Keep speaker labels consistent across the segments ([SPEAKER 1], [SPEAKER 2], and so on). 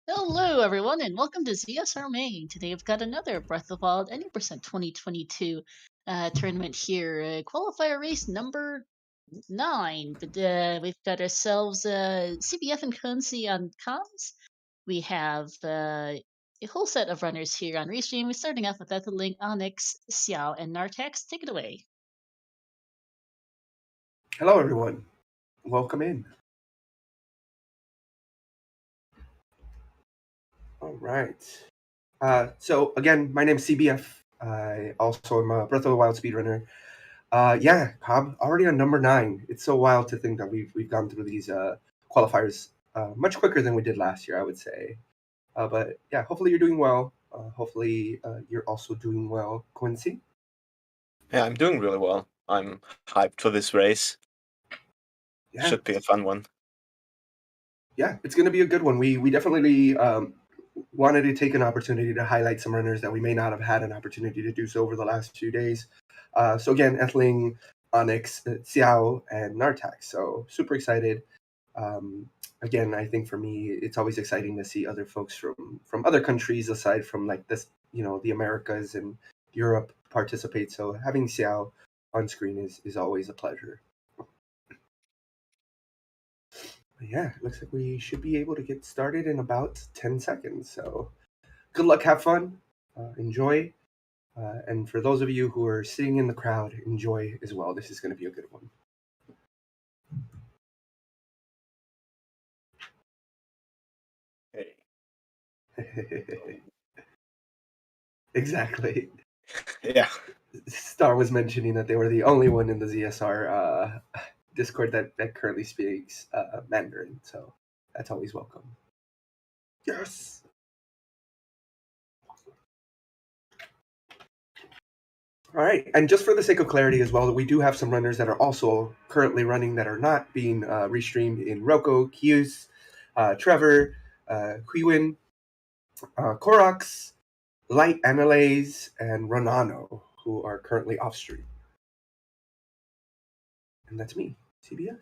[SPEAKER 1] Hello, everyone, and welcome to ZSR Main. Today we've got another Breath of the Wild Any% 2022 tournament here. Qualifier race number 9. But we've got ourselves CBF and Concy on comms. We have a whole set of runners here on Restream. We're starting off with Etheling, Onyx, Xiao, and Nartex. Take it away.
[SPEAKER 2] Hello, everyone. Welcome in. All right. So again, my name's CBF. I also am a Breath of the Wild speedrunner. Yeah, Cobb, already on number 9. It's so wild to think that we've gone through these qualifiers much quicker than we did last year, I would say. But yeah, hopefully you're doing well. Hopefully you're also doing well, Quincy.
[SPEAKER 3] Yeah, I'm doing really well. I'm hyped for this race.
[SPEAKER 2] Yeah.
[SPEAKER 3] Should be a fun one.
[SPEAKER 2] Yeah, it's going to be a good one. We definitely wanted to take an opportunity to highlight some runners that we may not have had an opportunity to do so over the last few days. So again, Ethling, Onyx, Xiao, and Nartak. So super excited. Again, I think for me, it's always exciting to see other folks from other countries aside from like this, the Americas and Europe participate. So having Xiao on screen is always a pleasure. Yeah, it looks like we should be able to get started in about 10 seconds. So good luck, have fun, enjoy. And for those of you who are sitting in the crowd, enjoy as well. This is going to be a good one.
[SPEAKER 3] Hey.
[SPEAKER 2] Exactly.
[SPEAKER 3] Yeah.
[SPEAKER 2] Star was mentioning that they were the only one in the ZSR Discord that currently speaks Mandarin. So that's always welcome. Yes. All right, and just for the sake of clarity as well, we do have some runners that are also currently running that are not being restreamed in Roko, Kius, Trevor, Huiwin, Korox, Light Analase, and Ronano, who are currently off stream. And that's me, CBS.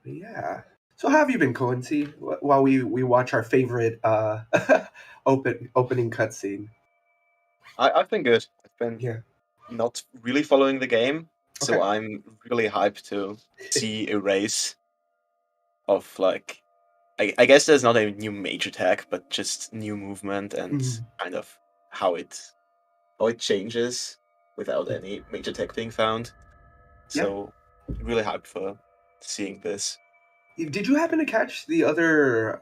[SPEAKER 2] But yeah. So how have you been, Coency, while we watch our favorite opening cutscene?
[SPEAKER 3] I've been good. I've been not really following the game, so I'm really hyped to see a race of like I guess there's not a new major tech, but just new movement and kind of how it changes without any major tech being found. So really hyped for seeing this.
[SPEAKER 2] Did you happen to catch the other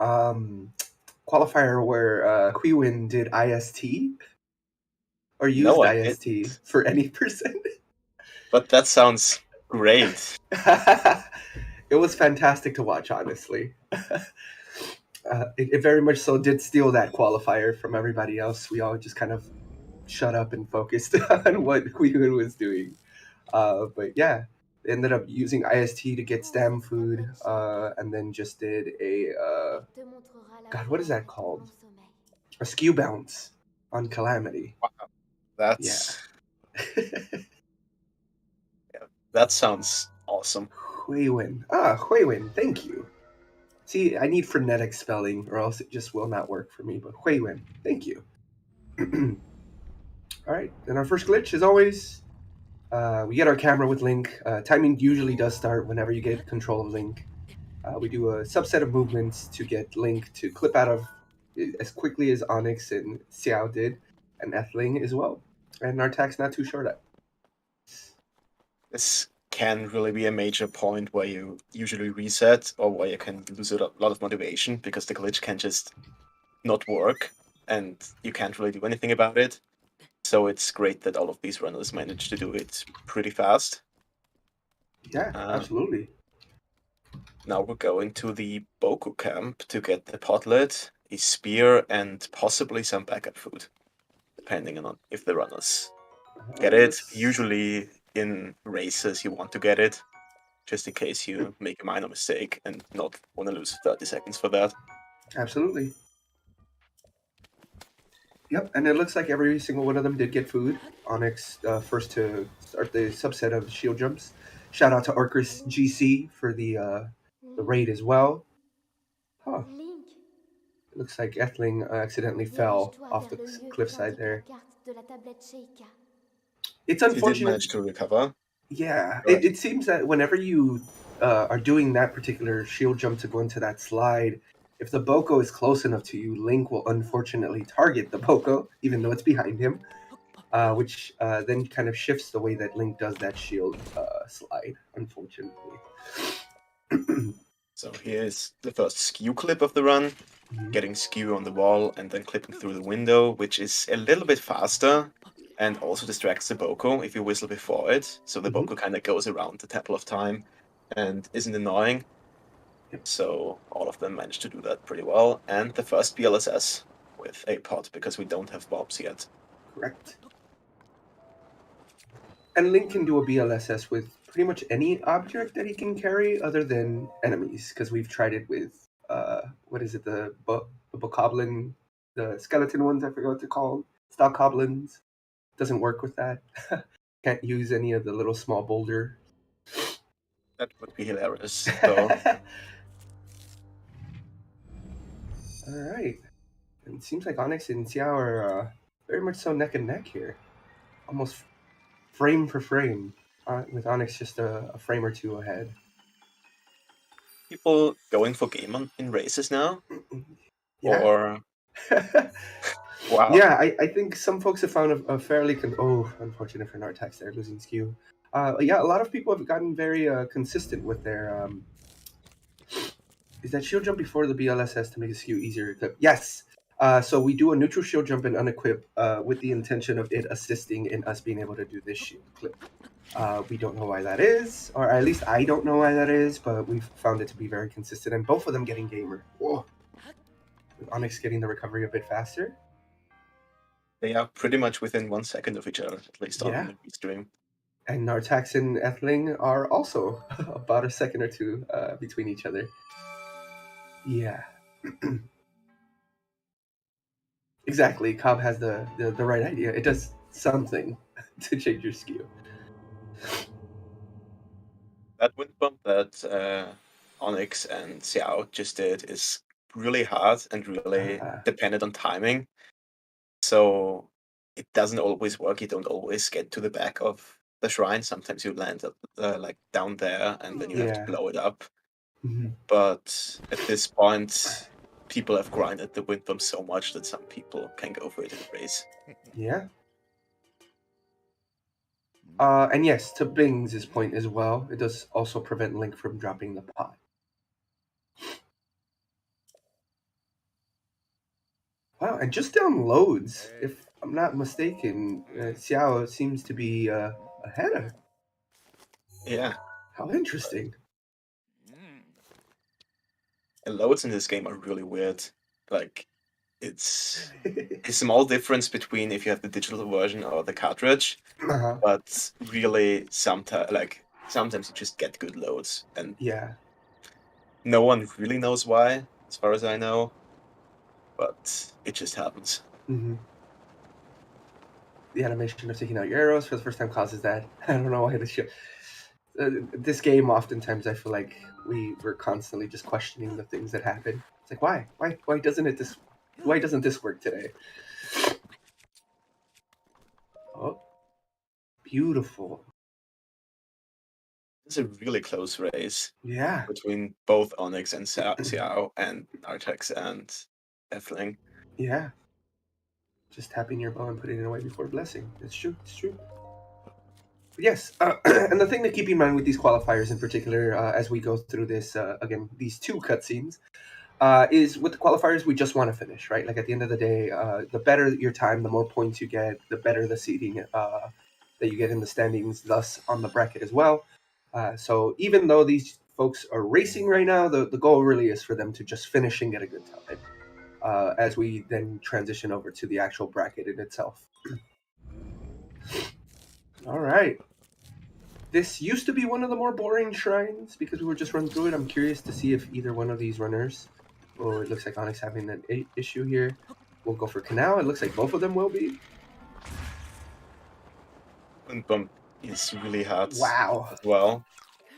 [SPEAKER 2] qualifier where Huiwin did IST? Or used IST for any person?
[SPEAKER 3] But that sounds great.
[SPEAKER 2] It was fantastic to watch, honestly. It very much so did steal that qualifier from everybody else. We all just kind of shut up and focused on what Huiwin was doing. But yeah, they ended up using IST to get stam food, and then just did a God, what is that called? A skew bounce on Calamity.
[SPEAKER 3] Wow, that's yeah, that sounds awesome.
[SPEAKER 2] Huiwin, thank you. See, I need phonetic spelling, or else it just will not work for me. But Huiwin, thank you. All right, then our first glitch, as always, we get our camera with Link. Timing usually does start whenever you get control of Link. We do a subset of movements to get Link to clip out of as quickly as Onyx and Xiao did, and Ethling as well. And Nartak's not too short at.
[SPEAKER 3] This can really be a major point where you usually reset, or where you can lose a lot of motivation because the glitch can just not work, and you can't really do anything about it. So it's great that all of these runners managed to do it pretty fast.
[SPEAKER 2] Yeah, absolutely.
[SPEAKER 3] Now we're going to the Boku camp to get the potlet, a spear, and possibly some backup food, depending on if the runners get it. Usually in races you want to get it, just in case you make a minor mistake and not want to lose 30 seconds for that.
[SPEAKER 2] Absolutely. Yep, and it looks like every single one of them did get food. Onyx first to start the subset of shield jumps. Shout out to Arcus GC for the raid as well. Huh.
[SPEAKER 4] Link,
[SPEAKER 2] looks like Ethling accidentally fell off the cliffside there. It's
[SPEAKER 3] He did
[SPEAKER 2] unfortunate.
[SPEAKER 3] manage to recover.
[SPEAKER 2] Yeah,
[SPEAKER 3] Right.
[SPEAKER 2] it seems that whenever you are doing that particular shield jump to go into that slide, if the Boko is close enough to you, Link will unfortunately target the Boko, even though it's behind him, which then kind of shifts the way that Link does that shield slide, unfortunately.
[SPEAKER 3] So here's the first skew clip of the run, getting skew on the wall and then clipping through the window, which is a little bit faster and also distracts the Boko if you whistle before it. So the Boko kind of goes around the Temple of Time and isn't annoying. So all of them managed to do that pretty well. And the first BLSS with a pot, because we don't have bobs yet.
[SPEAKER 2] Correct. And Link can do a BLSS with pretty much any object that he can carry other than enemies, because we've tried it with, what is it, the bokoblin, the skeleton ones, I forgot what they're called, stock goblins. Doesn't work with that. Can't use any of the little small boulder.
[SPEAKER 3] That would be hilarious, though.
[SPEAKER 2] Alright. And it seems like Onyx and Xiao are very much so neck and neck here. Almost frame for frame, with Onyx just a frame or two ahead.
[SPEAKER 3] People going for game in races now?
[SPEAKER 2] Yeah.
[SPEAKER 3] Or... wow.
[SPEAKER 2] Yeah, I think some folks have found a fairly... unfortunate for Nartax there, losing skew. Yeah, a lot of people have gotten very consistent with their... is that shield jump before the BLSS to make a skew easier to equip? Yes! So we do a neutral shield jump and unequip with the intention of it assisting in us being able to do this shield clip. We don't know why that is, or at least I don't know why that is, but we've found it to be very consistent, and both of them getting gamer. Whoa. With Onyx getting the recovery a bit faster.
[SPEAKER 3] They are pretty much within 1 second of each other, at least on the stream.
[SPEAKER 2] And Nartax and Ethling are also about a second or two between each other. Yeah. Exactly. Cobb has the right idea. It does something to change your skew.
[SPEAKER 3] That wind bump that Onyx and Xiao just did is really hard and really dependent on timing. So it doesn't always work. You don't always get to the back of the shrine. Sometimes you land like down there and then you have to blow it up. But at this point, people have grinded the wind bump so much that some people can go for it in a race.
[SPEAKER 2] Yeah. And yes, to Bing's point as well, it does also prevent Link from dropping the pot. Wow, and just down loads, if I'm not mistaken, Xiao seems to be ahead of.
[SPEAKER 3] Yeah.
[SPEAKER 2] How interesting.
[SPEAKER 3] And loads in this game are really weird. Like, it's a small difference between if you have the digital version or the cartridge, but really sometimes you just get good loads, and no one really knows why, as far as I know, but it just happens.
[SPEAKER 2] The animation of taking out your arrows for the first time causes that. I don't know why this game, oftentimes I feel like we're constantly just questioning the things that happen. It's like, why doesn't this work today? Oh, beautiful.
[SPEAKER 3] It's a really close race.
[SPEAKER 2] Yeah.
[SPEAKER 3] Between both Onyx and Xiao and Nartax and Ethling.
[SPEAKER 2] Yeah. Just tapping your bow and putting it away before blessing. It's true. It's true. Yes, and the thing to keep in mind with these qualifiers in particular, as we go through this, again, these two cutscenes, is with the qualifiers, we just want to finish, right? Like at the end of the day, the better your time, the more points you get, the better the seating that you get in the standings, thus on the bracket as well. So even though these folks are racing right now, the goal really is for them to just finish and get a good time, as we then transition over to the actual bracket in itself. All right. This used to be one of the more boring shrines because we would just run through it. I'm curious to see if either one of these runners... Oh, it looks like Onyx having an issue here. We'll go for Canal. It looks like both of them will be.
[SPEAKER 3] Wind bump is really hard.
[SPEAKER 2] Wow.
[SPEAKER 3] As well.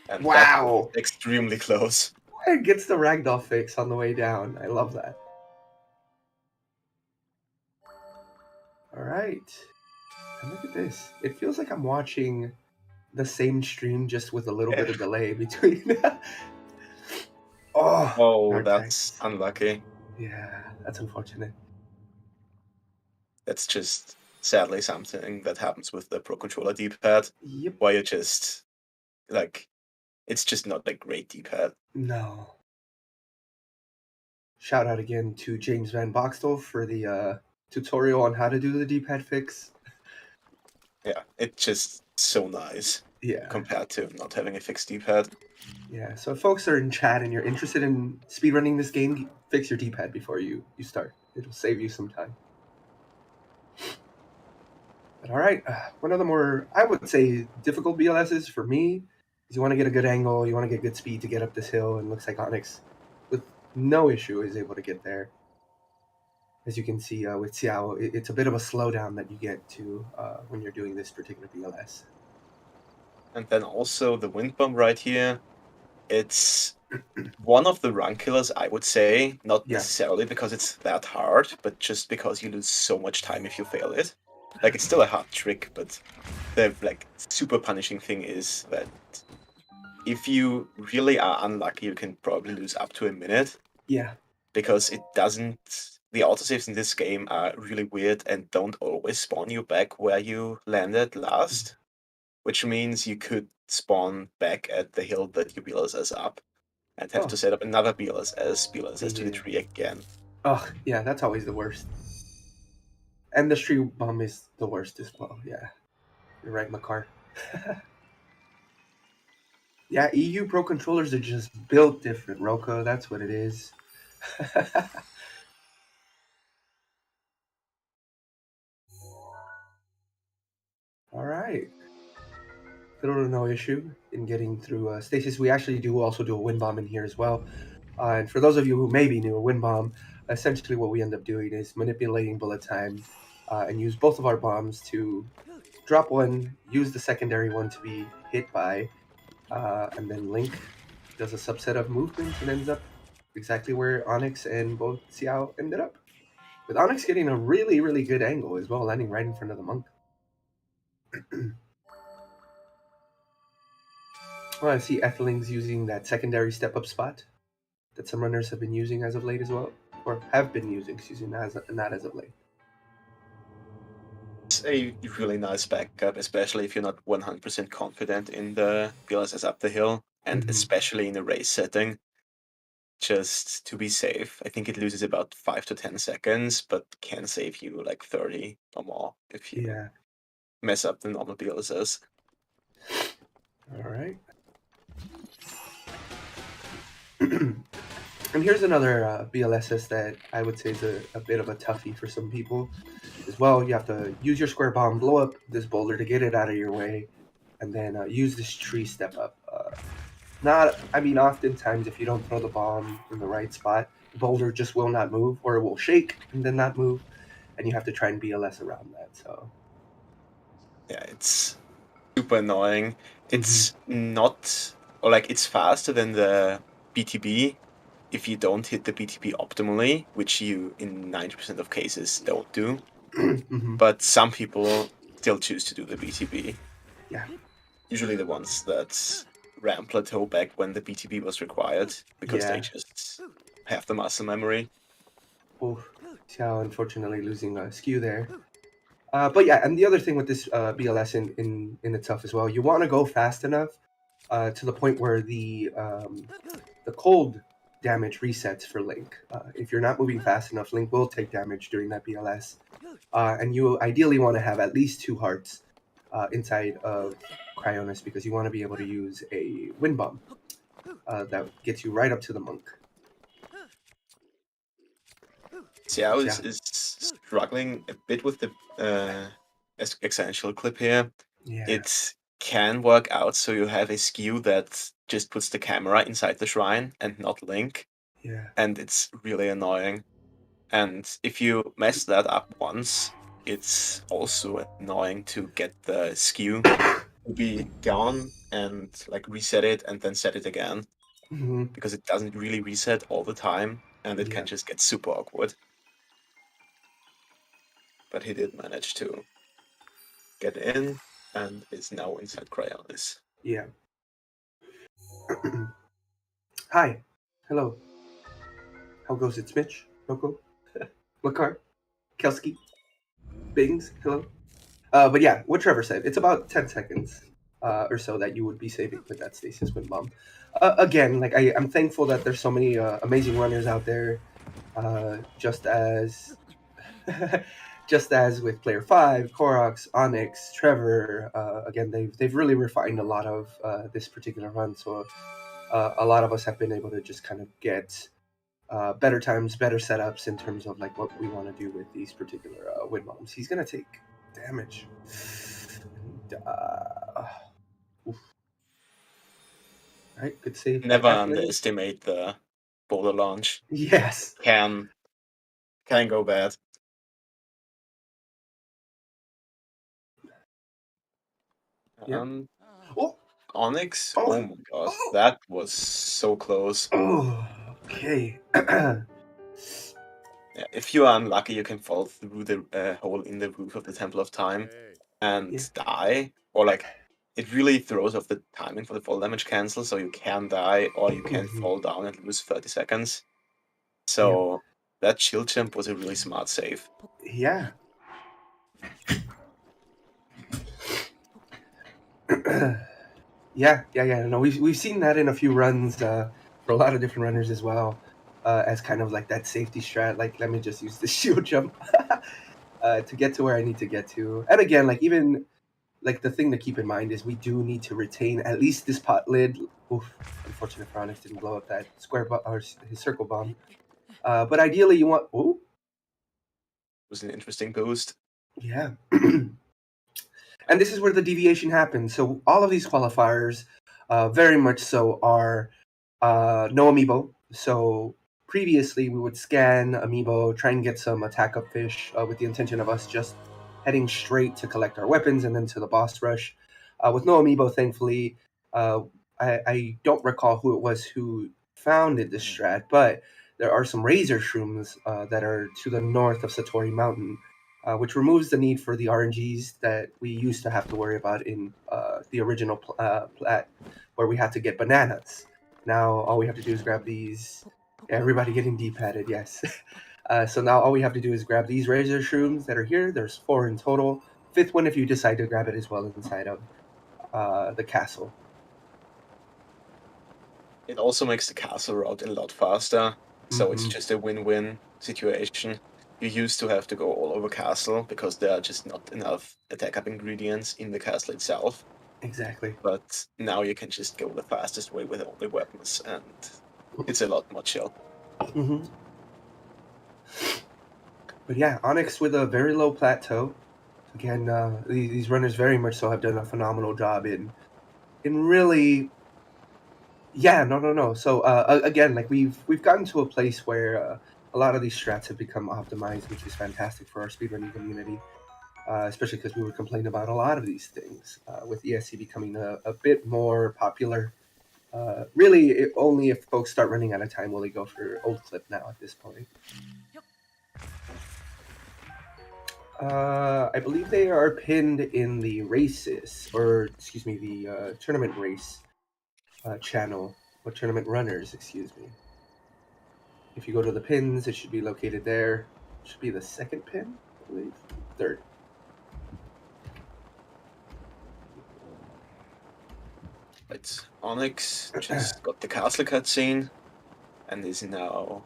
[SPEAKER 3] And
[SPEAKER 2] wow.
[SPEAKER 3] Extremely close.
[SPEAKER 2] It gets the ragdoll fix on the way down. I love that. right. And look at this. It feels like I'm watching the same stream just with a little bit of delay between.
[SPEAKER 3] Oh, that's unlucky.
[SPEAKER 2] Yeah, that's unfortunate.
[SPEAKER 3] That's just sadly something that happens with the Pro Controller D-pad.
[SPEAKER 2] Yep.
[SPEAKER 3] Where you just, like, it's just not a great D-pad.
[SPEAKER 2] No. Shout out again to James Van Boxtel for the tutorial on how to do the D-pad fix.
[SPEAKER 3] Yeah, it's just so nice.
[SPEAKER 2] Yeah.
[SPEAKER 3] Compared to not having a fixed D-pad.
[SPEAKER 2] Yeah, so if folks are in chat and you're interested in speedrunning this game, fix your D-pad before you start. It'll save you some time. But all right, one of the more, I would say, difficult BLSs for me is you want to get a good angle, you want to get good speed to get up this hill, and looks like Onyx, with no issue, is able to get there. As you can see with Xiao, it's a bit of a slowdown that you get to when you're doing this particular BLS.
[SPEAKER 3] And then also the wind bomb right here. It's one of the run killers, I would say, not necessarily because it's that hard, but just because you lose so much time if you fail it. Like, it's still a hard trick, but the super punishing thing is that if you really are unlucky, you can probably lose up to a minute.
[SPEAKER 2] Yeah.
[SPEAKER 3] Because it doesn't... The autosaves in this game are really weird and don't always spawn you back where you landed last. Which means you could spawn back at the hill that you BLSS up and have to set up another BLSS to the tree again.
[SPEAKER 2] Oh, yeah, that's always the worst. And the tree bomb is the worst as well, yeah. You're right, Makar. Yeah, EU Pro controllers are just built different, Roko. That's what it is. All right. Little to no issue in getting through stasis. We actually do also do a wind bomb in here as well. And for those of you who may be new, a wind bomb, essentially what we end up doing is manipulating bullet time and use both of our bombs to drop one, use the secondary one to be hit by, and then Link does a subset of movements and ends up exactly where Onyx and both Xiao ended up. With Onyx getting a really, really good angle as well, landing right in front of the monk. Well, I see Etheling's using that secondary step-up spot that some runners have been using as of late as well. Or have been using, excuse me, not as of late.
[SPEAKER 3] It's a really nice backup, especially if you're not 100% confident in the BLSS up the hill, and especially in a race setting. Just to be safe. I think it loses about 5 to 10 seconds, but can save you like 30 or more if you mess up the normal BLSS.
[SPEAKER 2] All right. And here's another BLSS that I would say is a bit of a toughie for some people as well. You have to use your square bomb, blow up this boulder to get it out of your way, and then use this tree step up. Oftentimes if you don't throw the bomb in the right spot, the boulder just will not move, or it will shake and then not move, and you have to try and BLS around that. So
[SPEAKER 3] yeah, it's super annoying. It's not, or like, it's faster than the BTB if you don't hit the BTB optimally, which you in 90% of cases don't do. But some people still choose to do the BTB.
[SPEAKER 2] Yeah.
[SPEAKER 3] Usually the ones that ran plateau back when the BTB was required, because they just have the muscle memory.
[SPEAKER 2] Oh, Xiao unfortunately losing a skew there. But yeah, and the other thing with this BLS in itself as well, you want to go fast enough to the point where the cold damage resets for Link. If you're not moving fast enough, Link will take damage during that BLS. And you ideally want to have at least 2 hearts inside of Cryonis, because you want to be able to use a wind bomb that gets you right up to the monk.
[SPEAKER 3] Xiao is struggling a bit with the essential clip here.
[SPEAKER 2] Yeah.
[SPEAKER 3] It can work out so you have a skew that just puts the camera inside the shrine and not Link.
[SPEAKER 2] Yeah.
[SPEAKER 3] And it's really annoying. And if you mess that up once, it's also annoying to get the skew to be gone and like reset it and then set it again. Because it doesn't really reset all the time, and it can just get super awkward. but he did manage to get in and is now inside Cryonis.
[SPEAKER 2] Yeah. Hi. Hello. How goes it, Mitch? Rocco? Makar? Kelski? Bings? Hello? But yeah, what Trevor said, it's about 10 seconds or so that you would be saving with that stasis wind bomb. Again, like I'm thankful that there's so many amazing runners out there, just as just as with Player 5, Korox, Onyx, Trevor. Again, they've really refined a lot of this particular run, so a lot of us have been able to just kind of get better times, better setups in terms of like what we want to do with these particular wind bombs. He's gonna take damage. And, oof. All right, good save.
[SPEAKER 3] Never underestimate the boulder launch.
[SPEAKER 2] Yes.
[SPEAKER 3] Can go bad.
[SPEAKER 2] Yeah.
[SPEAKER 3] Onyx? Oh my gosh, that was so close.
[SPEAKER 2] Oh, okay.
[SPEAKER 3] Yeah, if you are unlucky, you can fall through the hole in the roof of the Temple of Time and die, or like it really throws off the timing for the fall damage cancel, so you can die or you can fall down and lose 30 seconds. So that shield jump was a really smart save.
[SPEAKER 2] Yeah. Yeah. No, we've seen that in a few runs for a lot of different runners as well, as kind of like that safety strat. Like, let me just use the shield jump to get to where I need to get to. And again, like even like the thing to keep in mind is we do need to retain at least this pot lid. Oof, unfortunate for Onyx didn't blow up that square or his circle bomb. But ideally, you want. Oh,
[SPEAKER 3] It was an interesting boost.
[SPEAKER 2] Yeah. And this is where the deviation happens. So all of these qualifiers, very much so, are no amiibo. So previously, we would scan amiibo, try and get some attack up fish with the intention of us just heading straight to collect our weapons and then to the boss rush. With no amiibo, thankfully, I don't recall who it was who founded this strat, but there are some razor shrooms that are to the north of Satori Mountain, which removes the need for the RNGs that we used to have to worry about in the original plat, where we had to get bananas. Now all we have to do is grab these. Everybody getting D-padded, yes. So now all we have to do is grab these razor shrooms that are here. There's 4 in total. 5th one if you decide to grab it as well inside of the castle.
[SPEAKER 3] It also makes the castle route a lot faster, so it's just a win-win situation. You used to have to go all over castle because there are just not enough attack-up ingredients in the castle itself.
[SPEAKER 2] Exactly.
[SPEAKER 3] But now you can just go the fastest way with only weapons, and it's a lot more chill.
[SPEAKER 2] But yeah, Onyx with a very low plateau. Again, these runners very much so have done a phenomenal job in really. Yeah, no. So again, like we've gotten to a place where a lot of these strats have become optimized, which is fantastic for our speedrunning community. Especially because we would complain about a lot of these things with ESC becoming a bit more popular. Really, only if folks start running out of time will they go for old clip now at this point. I believe they are pinned in the races, or excuse me, the tournament race channel, or tournament runners, excuse me. If you go to the pins, it should be located there. It should be the 2nd pin, I believe. 3rd.
[SPEAKER 3] Right, Onyx just got the castle cutscene and is now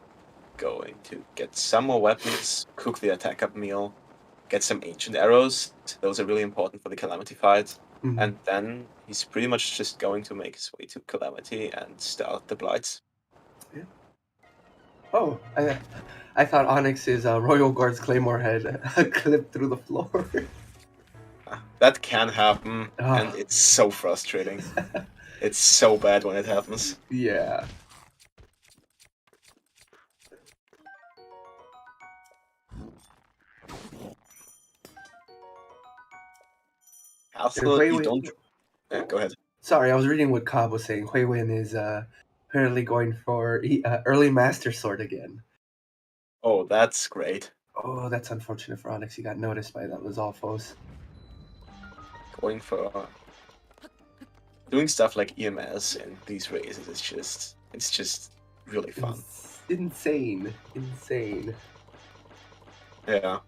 [SPEAKER 3] going to get some more weapons, cook the attack-up meal, get some ancient arrows. Those are really important for the Calamity fight. And then he's pretty much just going to make his way to Calamity and start the Blights.
[SPEAKER 2] Yeah. Oh, I thought Onyx's Royal Guard's Claymore had clipped through the floor.
[SPEAKER 3] That can happen, and it's so frustrating. It's so bad when it happens.
[SPEAKER 2] Yeah.
[SPEAKER 3] Castle, you don't... go ahead.
[SPEAKER 2] Sorry, I was reading what Cobb was saying. Hui Win is apparently going for early Master Sword again.
[SPEAKER 3] Oh, that's great.
[SPEAKER 2] Oh, that's unfortunate for Onyx. He got noticed by that Lizalfos.
[SPEAKER 3] Going for doing stuff like EMS in these races is just really fun.
[SPEAKER 2] It's insane.
[SPEAKER 3] Yeah.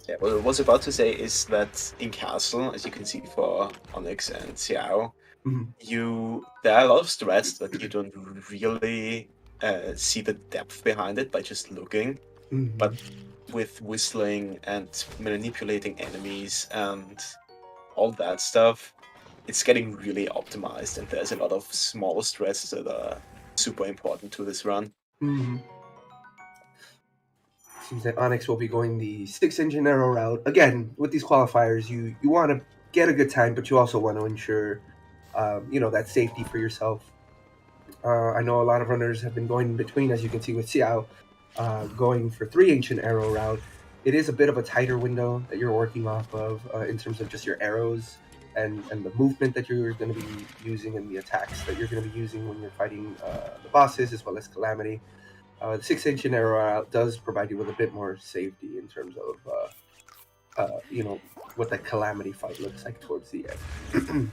[SPEAKER 3] Yeah, what I was about to say is that in Castle, as you can see for Onyx and Xiao, there are a lot of strats that you don't really see the depth behind it by just looking, but with whistling and manipulating enemies and all that stuff, it's getting really optimized, and there's a lot of small strats that are super important to this run.
[SPEAKER 2] Seems that Onyx will be going the 6-engine arrow route. Again, with these qualifiers, you want to get a good time, but you also want to ensure, that safety for yourself. I know a lot of runners have been going in between, as you can see with Xiao, going for 3-ancient arrow route. It is a bit of a tighter window that you're working off of in terms of just your arrows and the movement that you're going to be using and the attacks that you're going to be using when you're fighting the bosses as well as Calamity. The 6-ancient arrow route does provide you with a bit more safety in terms of, what that Calamity fight looks like towards the end.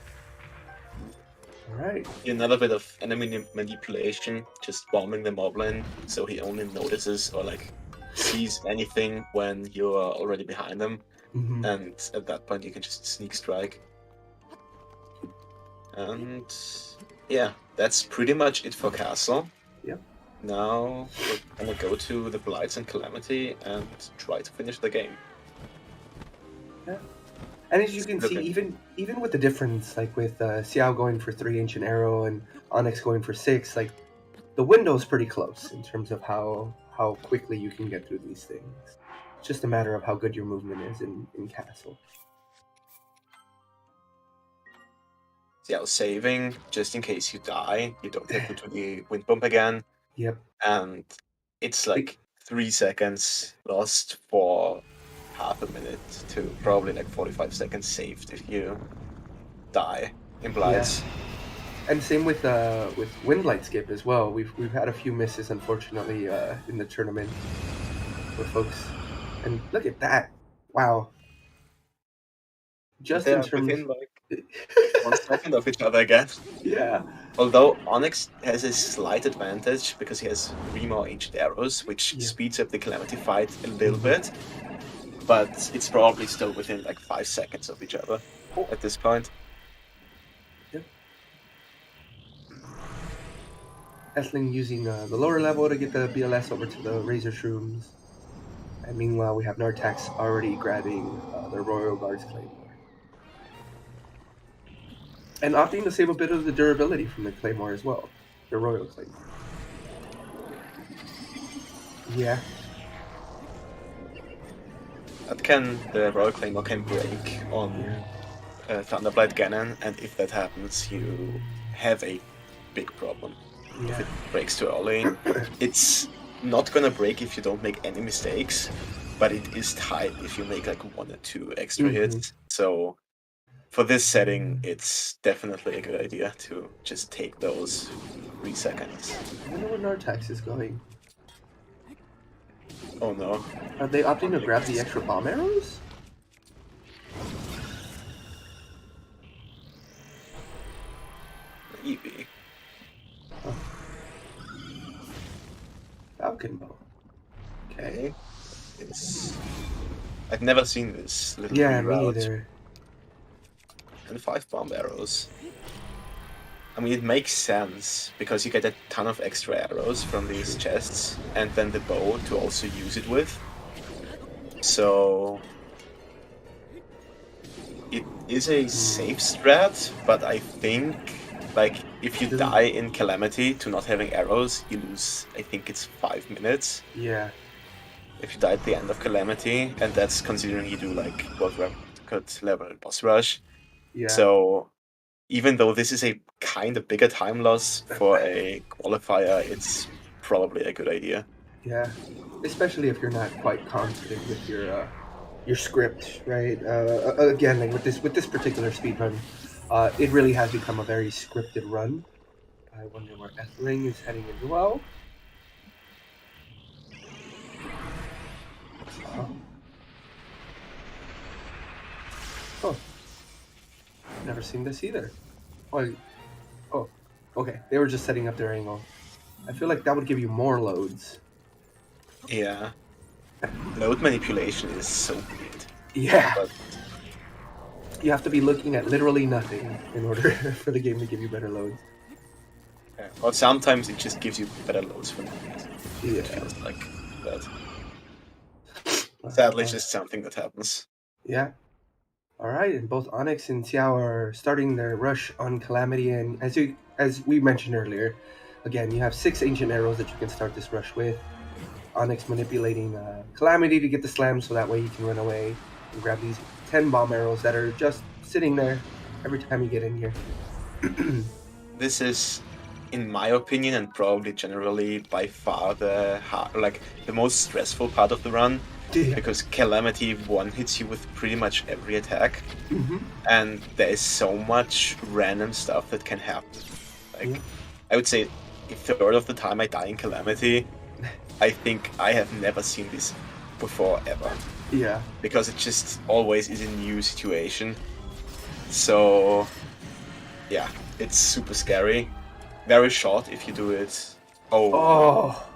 [SPEAKER 2] All right.
[SPEAKER 3] Another bit of enemy manipulation, just bombing the moblin so he only notices or like sees anything when you are already behind him, and at that point you can just sneak strike. And yeah, that's pretty much it for Castle.
[SPEAKER 2] Yep.
[SPEAKER 3] Now we're gonna go to the Blights and Calamity and try to finish the game.
[SPEAKER 2] Yeah. And as you can see, even with the difference, like with Xiao going for 3-ancient arrow and Onyx going for 6, like the window's pretty close in terms of how quickly you can get through these things. It's just a matter of how good your movement is in Castle.
[SPEAKER 3] Yeah, saving just in case you die, you don't have to do the wind bump again.
[SPEAKER 2] Yep.
[SPEAKER 3] And it's like 3 seconds lost for half a minute to probably like 45 seconds saved if you die in Blights.
[SPEAKER 2] Yeah. And same with Windlight Skip as well. We've had a few misses, unfortunately, in the tournament for folks. And look at that! Wow. Just in terms
[SPEAKER 3] within like 1 second of each other again.
[SPEAKER 2] Yeah.
[SPEAKER 3] Although Onyx has a slight advantage because he has 3 more ancient arrows, which speeds up the Calamity fight a little bit. But it's probably still within like 5 seconds of each other at this point.
[SPEAKER 2] Yep. Essling using the lower level to get the BLS over to the Razor Shrooms. And meanwhile, we have Nartax already grabbing the Royal Guard's Claymore. And opting to save a bit of the durability from the Claymore as well. The Royal Claymore. Yeah.
[SPEAKER 3] The Royal Claymore can break on Thunderblight Ganon, and if that happens, you have a big problem.
[SPEAKER 2] Yeah.
[SPEAKER 3] If it breaks too early, it's not gonna break if you don't make any mistakes, but it is tight if you make like 1 or 2 extra hits. So for this setting, it's definitely a good idea to just take those 3 seconds.
[SPEAKER 2] I wonder where Nartax is going.
[SPEAKER 3] Oh no.
[SPEAKER 2] Are they opting to grab the extra bomb arrows?
[SPEAKER 3] Maybe.
[SPEAKER 2] Oh. Falcon bow. Okay.
[SPEAKER 3] I've never seen this little
[SPEAKER 2] me either.
[SPEAKER 3] And 5 bomb arrows. I mean, it makes sense because you get a ton of extra arrows from these chests, and then the bow to also use it with. So it is a safe strat, but I think like if you die in Calamity to not having arrows, you lose, I think it's 5 minutes.
[SPEAKER 2] Yeah.
[SPEAKER 3] If you die at the end of Calamity, and that's considering you do like both record level and boss rush.
[SPEAKER 2] Yeah.
[SPEAKER 3] So even though this is a kind of bigger time loss for a qualifier, it's probably a good idea.
[SPEAKER 2] Yeah, especially if you're not quite confident with your script, right? Again, like with this particular speedrun, it really has become a very scripted run. I wonder where Ethling is heading as well. Oh, never seen this either. Oh, okay. They were just setting up their angle. I feel like that would give you more loads.
[SPEAKER 3] Yeah. Load manipulation is so weird.
[SPEAKER 2] Yeah.
[SPEAKER 3] But
[SPEAKER 2] you have to be looking at literally nothing in order for the game to give you better loads.
[SPEAKER 3] yeah. Or sometimes it just gives you better loads for nothing.
[SPEAKER 2] Yeah.
[SPEAKER 3] It feels like that. Sadly, just something that happens.
[SPEAKER 2] Yeah. All right, and both Onyx and Xiao are starting their rush on Calamity, and as we mentioned earlier, again, you have 6 ancient arrows that you can start this rush with. Onyx manipulating Calamity to get the slam, so that way you can run away and grab these 10 bomb arrows that are just sitting there every time you get in here.
[SPEAKER 3] This is, in my opinion, and probably generally by far the most stressful part of the run.
[SPEAKER 2] Yeah.
[SPEAKER 3] Because Calamity one-hits you with pretty much every attack, and there is so much random stuff that can happen. Like, I would say a third of the time I die in Calamity, I think I have never seen this before ever.
[SPEAKER 2] Yeah.
[SPEAKER 3] Because it just always is a new situation. So, yeah, it's super scary. Very short if you do it.
[SPEAKER 2] Oh.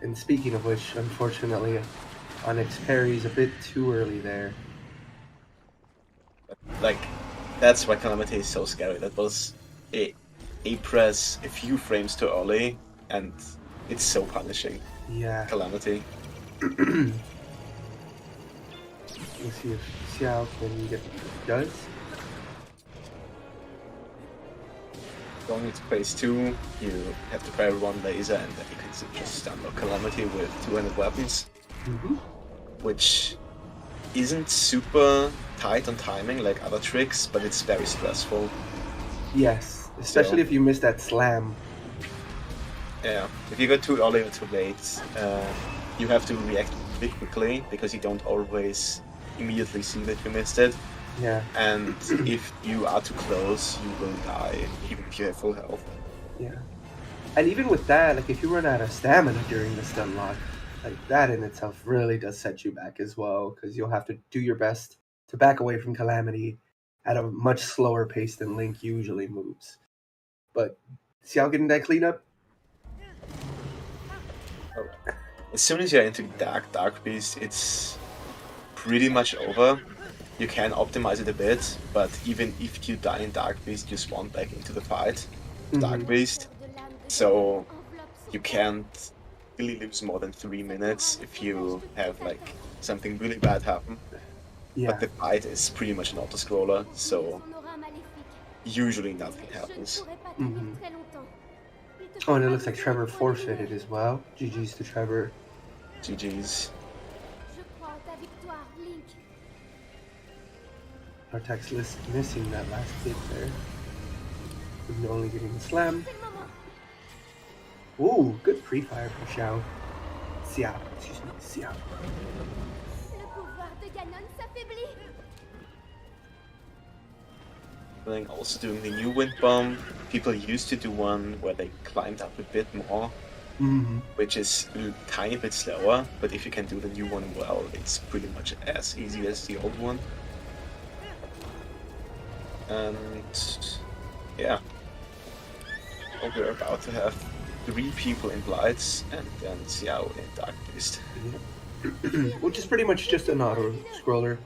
[SPEAKER 2] And speaking of which, unfortunately, Onyx parries a bit too early there.
[SPEAKER 3] Like, that's why Calamity is so scary. That was a press a few frames too early, and it's so punishing.
[SPEAKER 2] Yeah.
[SPEAKER 3] Calamity.
[SPEAKER 2] Let's see if Xiao can get does.
[SPEAKER 3] Going into phase 2, you have to fire one laser, and then you can just unlock Calamity with 200 weapons. Which isn't super tight on timing like other tricks, but it's very stressful.
[SPEAKER 2] Yes, especially if you miss that slam.
[SPEAKER 3] Yeah, if you go too early or too late, you have to react really quickly because you don't always immediately see that you missed it.
[SPEAKER 2] Yeah.
[SPEAKER 3] And if you are too close, you will die, even if you have full health.
[SPEAKER 2] Yeah. And even with that, like if you run out of stamina during the stun lock, like that in itself really does set you back as well, because you'll have to do your best to back away from Calamity at a much slower pace than Link usually moves. But Xiao getting that cleanup?
[SPEAKER 3] As soon as you're into Dark Beast, it's pretty much over. You can optimize it a bit, but even if you die in Dark Beast, you spawn back into the fight. Dark Beast. So you can't really lose more than 3 minutes if you have like something really bad happen.
[SPEAKER 2] Yeah.
[SPEAKER 3] But the fight is pretty much an auto-scroller, so usually nothing happens.
[SPEAKER 2] Oh, and it looks like Trevor forfeited as well. GG's to Trevor.
[SPEAKER 3] GG's.
[SPEAKER 2] Artax missing that last hit there. He's only getting the slam. Ooh, good pre-fire from Xiao. Xiao, excuse me, Xiao.
[SPEAKER 3] Then also doing the new wind bomb. People used to do one where they climbed up a bit more, which is a tiny bit slower, but if you can do the new one well, it's pretty much as easy as the old one. And yeah, we're about to have 3 people in Blights and then Xiao in Dark Beast.
[SPEAKER 2] Which is pretty much just an auto-scroller.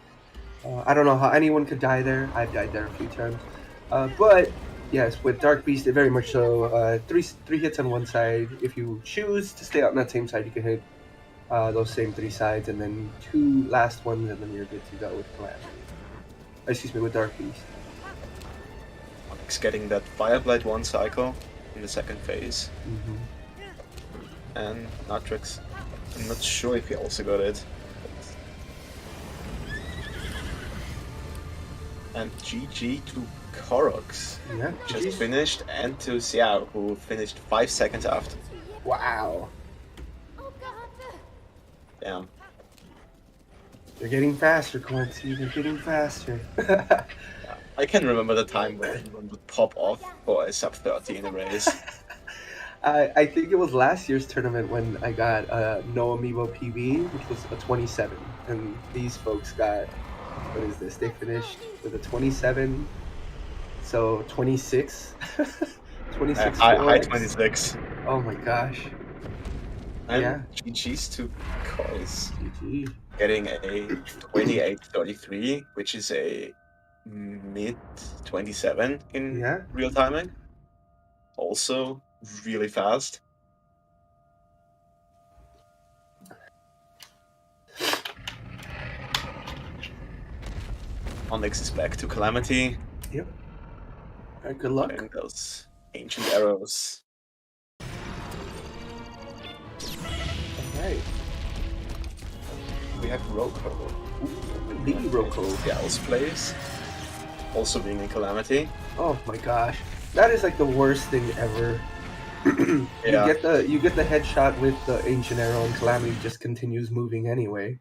[SPEAKER 2] I don't know how anyone could die there. I've died there a few times. But yes, with Dark Beast, it very much so. Three hits on one side. If you choose to stay on that same side, you can hit those same 3 sides, and then 2 last ones, and then you're good to go with Calamity. Excuse me, with Dark Beast.
[SPEAKER 3] Onyx getting that Fireblight 1 cycle in the second phase. And Natrix, I'm not sure if he also got it. And GG to Koroks,
[SPEAKER 2] Yeah,
[SPEAKER 3] just finished, and to Xiao, who finished 5 seconds after.
[SPEAKER 2] Wow.
[SPEAKER 3] Damn.
[SPEAKER 2] They're getting faster, Quincy. They're getting faster.
[SPEAKER 3] I can remember the time when one would pop off for a sub 30 in a race.
[SPEAKER 2] I think it was last year's tournament when I got no amiibo PB, which was a 27, and these folks got, what is this? They finished with a 27, so 26, 26
[SPEAKER 3] High
[SPEAKER 2] 4X.
[SPEAKER 3] 26.
[SPEAKER 2] Oh my gosh!
[SPEAKER 3] And
[SPEAKER 2] Yeah,
[SPEAKER 3] GG's to Coils.
[SPEAKER 2] GG.
[SPEAKER 3] Getting a 28-33, which is a mid 27 in real timing. Also really fast. Onyx is back to Calamity.
[SPEAKER 2] Yep. All right, good luck.
[SPEAKER 3] And those ancient arrows.
[SPEAKER 2] Alright.
[SPEAKER 3] We have Roko.
[SPEAKER 2] Baby Roko.
[SPEAKER 3] The Owl's Place. Also being in Calamity.
[SPEAKER 2] Oh my gosh. That is like the worst thing ever.
[SPEAKER 3] Yeah.
[SPEAKER 2] You get the headshot with the ancient arrow and Calamity just continues moving anyway.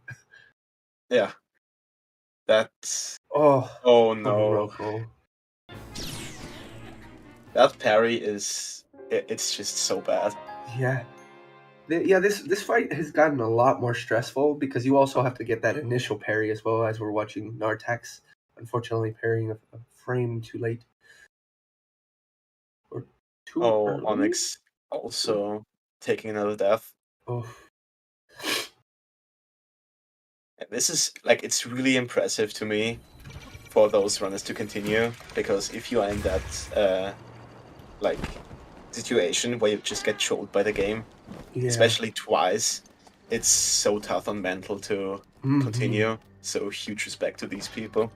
[SPEAKER 3] Yeah. That's
[SPEAKER 2] oh
[SPEAKER 3] no.
[SPEAKER 2] Roko.
[SPEAKER 3] That parry is it's just so bad.
[SPEAKER 2] Yeah. This fight has gotten a lot more stressful because you also have to get that initial parry as well, as we're watching Nartax unfortunately parrying a frame too late. Or too early.
[SPEAKER 3] Onyx also taking another death.
[SPEAKER 2] Oh.
[SPEAKER 3] And this is like, it's really impressive to me for those runners to continue, because if you are in that like situation where you just get trolled by the game, especially twice, it's so tough on mental to continue. So huge respect to these people.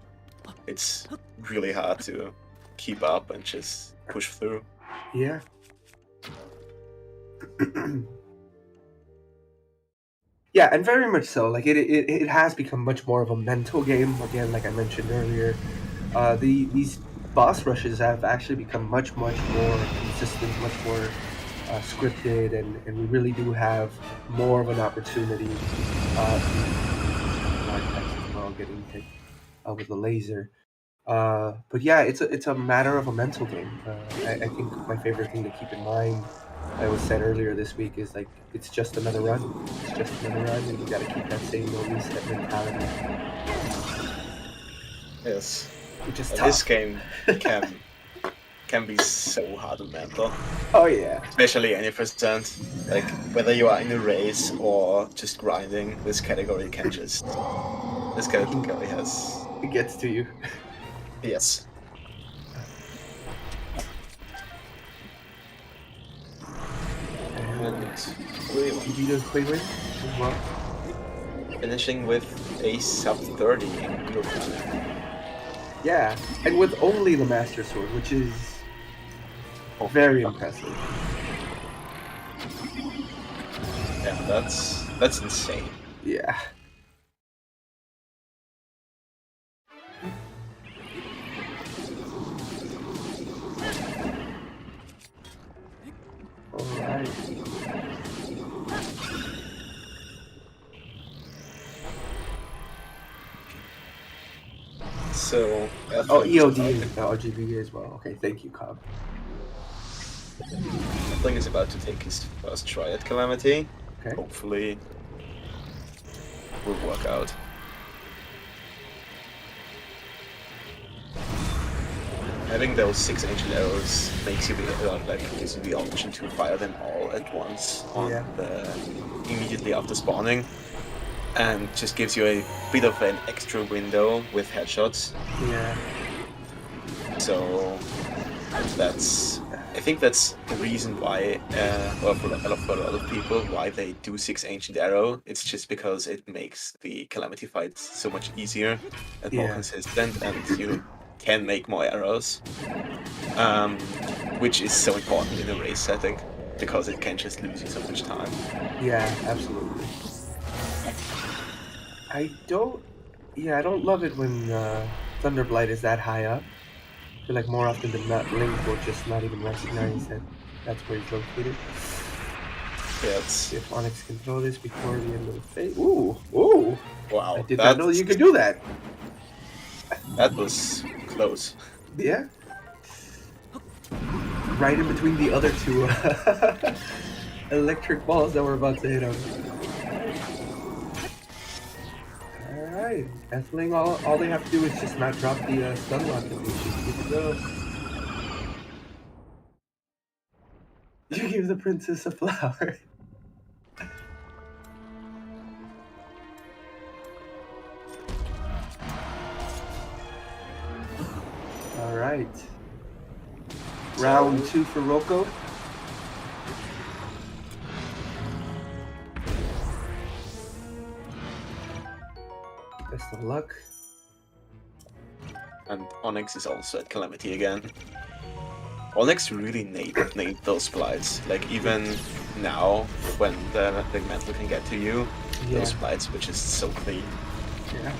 [SPEAKER 3] It's really hard to keep up and just push through.
[SPEAKER 2] Yeah. Yeah, and very much so. Like it has become much more of a mental game again, like I mentioned earlier. These boss rushes have actually become much more consistent, much more scripted, and we really do have more of an opportunity. As well, getting hit with the laser. But yeah, it's a matter of a mental game. I think my favorite thing to keep in mind, I was said earlier this week, is like it's just another run. It's just another run, and you got to keep that same no reset mentality.
[SPEAKER 3] Yes,
[SPEAKER 2] which is
[SPEAKER 3] tough.
[SPEAKER 2] This
[SPEAKER 3] game can be so hard on mental.
[SPEAKER 2] Oh yeah,
[SPEAKER 3] especially any percent. Like whether you are in a race or just grinding, this category has.
[SPEAKER 2] It gets to you.
[SPEAKER 3] Yes.
[SPEAKER 2] And as well.
[SPEAKER 3] Finishing with a sub 30 in real time.
[SPEAKER 2] Yeah, and with only the Master Sword, which is very impressive.
[SPEAKER 3] Yeah, that's insane.
[SPEAKER 2] Yeah. Alright.
[SPEAKER 3] So
[SPEAKER 2] EOD and RGB as well. Okay, thank you, Cobb.
[SPEAKER 3] Athling is about to take his first try at Calamity.
[SPEAKER 2] Okay.
[SPEAKER 3] Hopefully will work out. Having those 6 ancient arrows makes you gives you the option to fire them all at once on immediately after spawning, and just gives you a bit of an extra window with headshots.
[SPEAKER 2] Yeah.
[SPEAKER 3] So I think that's the reason why, or for a lot of people, why they do 6 ancient arrow. It's just because it makes the Calamity fights so much easier and more consistent, and you can make more arrows, which is so important in a race setting, because it can just lose you so much time.
[SPEAKER 2] Yeah, absolutely. I don't love it when Thunderblight is that high up. I feel like more often than not, Link will just not even recognize that that's where he's located.
[SPEAKER 3] Yes.
[SPEAKER 2] If Onyx can throw this before the end of the phase. Ooh!
[SPEAKER 3] Wow.
[SPEAKER 2] I did not know you could do that.
[SPEAKER 3] That was close.
[SPEAKER 2] Yeah. right in between the other two electric balls that were about to hit him. Alright, Ethling, all they have to do is just not drop the stun lock and they should be good to go. You give the princess a flower. Alright. Round 2 for Rocco. Best of luck.
[SPEAKER 3] And Onyx is also at Calamity again. Onyx really nailed those splites. Like even now, when the mantle can get to you, those splites were just so clean.
[SPEAKER 2] Yeah.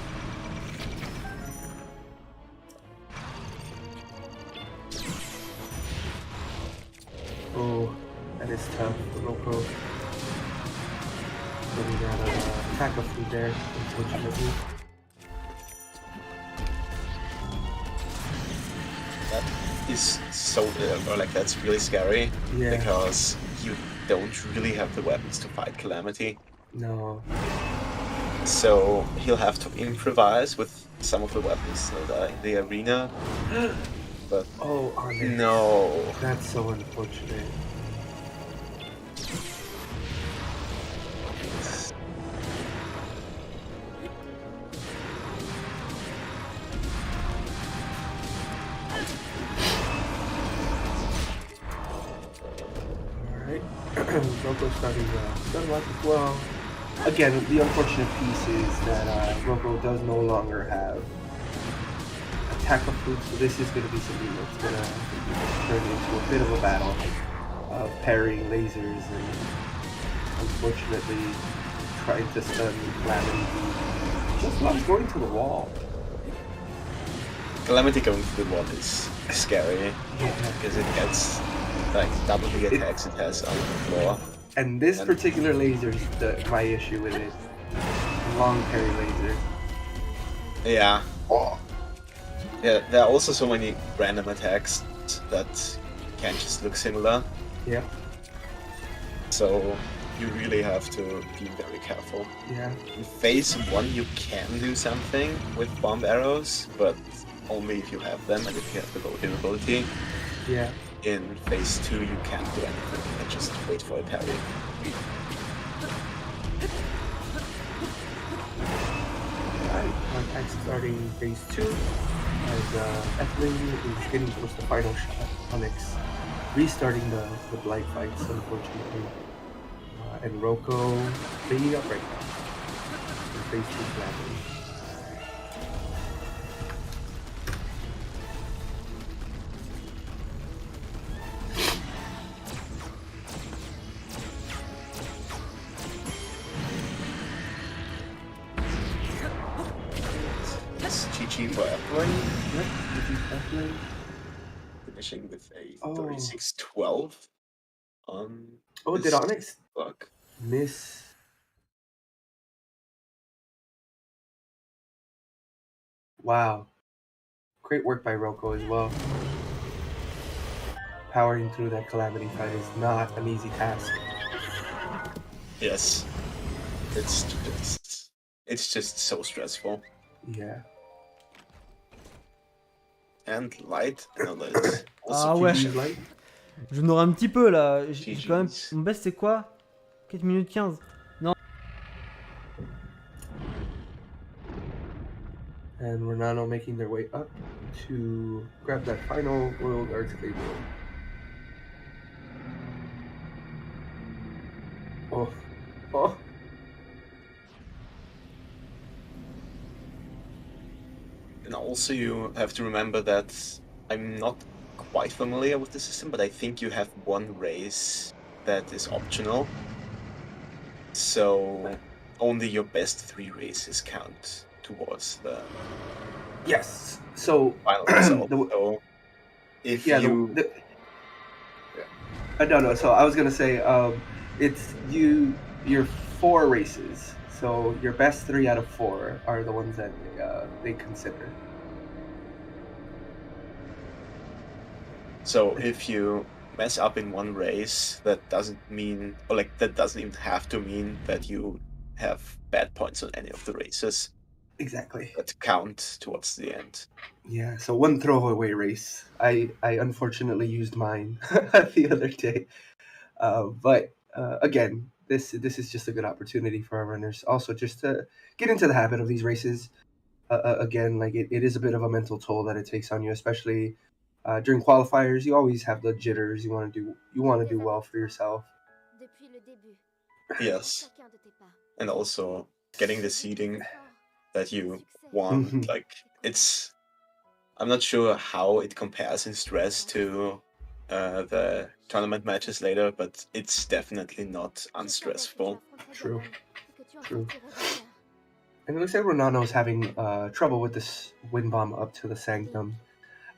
[SPEAKER 2] Oh, that is tough for Rocco. Getting that attack of food there, unfortunately.
[SPEAKER 3] That is so, like that's really scary, because you don't really have the weapons to fight Calamity.
[SPEAKER 2] No.
[SPEAKER 3] So he'll have to improvise with some of the weapons that are in the arena. But
[SPEAKER 2] oh, Onyx.
[SPEAKER 3] No.
[SPEAKER 2] That's so unfortunate. Rocco starting stun lock as well. Again, the unfortunate piece is that Rocco does no longer have attack of food, so this is going to be something that's going to turn into a bit of a battle of parrying lasers and unfortunately trying to stun Calamity, who just loves going to the wall.
[SPEAKER 3] Calamity going to the wall is scary because it gets like double the attacks it has on the floor.
[SPEAKER 2] And this particular laser is my issue with it. Long parry laser.
[SPEAKER 3] Yeah. Oh. Yeah, there are also so many random attacks that can just look similar.
[SPEAKER 2] Yeah.
[SPEAKER 3] So you really have to be very careful.
[SPEAKER 2] Yeah.
[SPEAKER 3] In phase 1 you can do something with bomb arrows, but only if you have them and if you have the low durability.
[SPEAKER 2] Yeah.
[SPEAKER 3] In phase 2 you can't do anything and just wait for a parry.
[SPEAKER 2] Alright, Contact starting phase 2 as Ethling is getting close to final shot. Onyx restarting the Blight fights, unfortunately. And Rocco cleaning up right now in phase 2 Calamity.
[SPEAKER 3] GG for Ethling.
[SPEAKER 2] Yep, GG Ethling.
[SPEAKER 3] Finishing with a 36-12 on.
[SPEAKER 2] Oh, did Onyx
[SPEAKER 3] block.
[SPEAKER 2] Miss? Wow. Great work by Rocco as well. Powering through that Calamity fight is not an easy task.
[SPEAKER 3] Yes. It's just so stressful.
[SPEAKER 2] Yeah.
[SPEAKER 3] And Light, no, that's also
[SPEAKER 4] ah ouais,
[SPEAKER 2] Light.
[SPEAKER 4] Je n'aurai un petit peu là. J'ai quand même. Mon best c'est quoi? 4 minutes 15. Non.
[SPEAKER 2] And Renano making their way up to grab that final Royal Guards Cable. Oh. Oh.
[SPEAKER 3] And also you have to remember that I'm not quite familiar with the system, but I think you have one race that is optional. So only your best 3 races count towards the
[SPEAKER 2] yes. So
[SPEAKER 3] final result. So if you
[SPEAKER 2] no. So I was gonna say it's your 4 races. So your best 3 out of 4 are the ones that they consider.
[SPEAKER 3] So if you mess up in one race, that doesn't mean, or like that doesn't even have to mean that you have bad points on any of the races.
[SPEAKER 2] Exactly.
[SPEAKER 3] That count towards the end.
[SPEAKER 2] Yeah, so one throwaway race. I unfortunately used mine the other day. But again, this is just a good opportunity for our runners. Also, just to get into the habit of these races. Again, like it is a bit of a mental toll that it takes on you, especially during qualifiers. You always have the jitters. You want to do well for yourself.
[SPEAKER 3] Yes, and also getting the seeding that you want. Like it's, I'm not sure how it compares in stress to the tournament matches later, but it's definitely not unstressful.
[SPEAKER 2] True. And it looks like Ronano's having trouble with this wind bomb up to the Sanctum.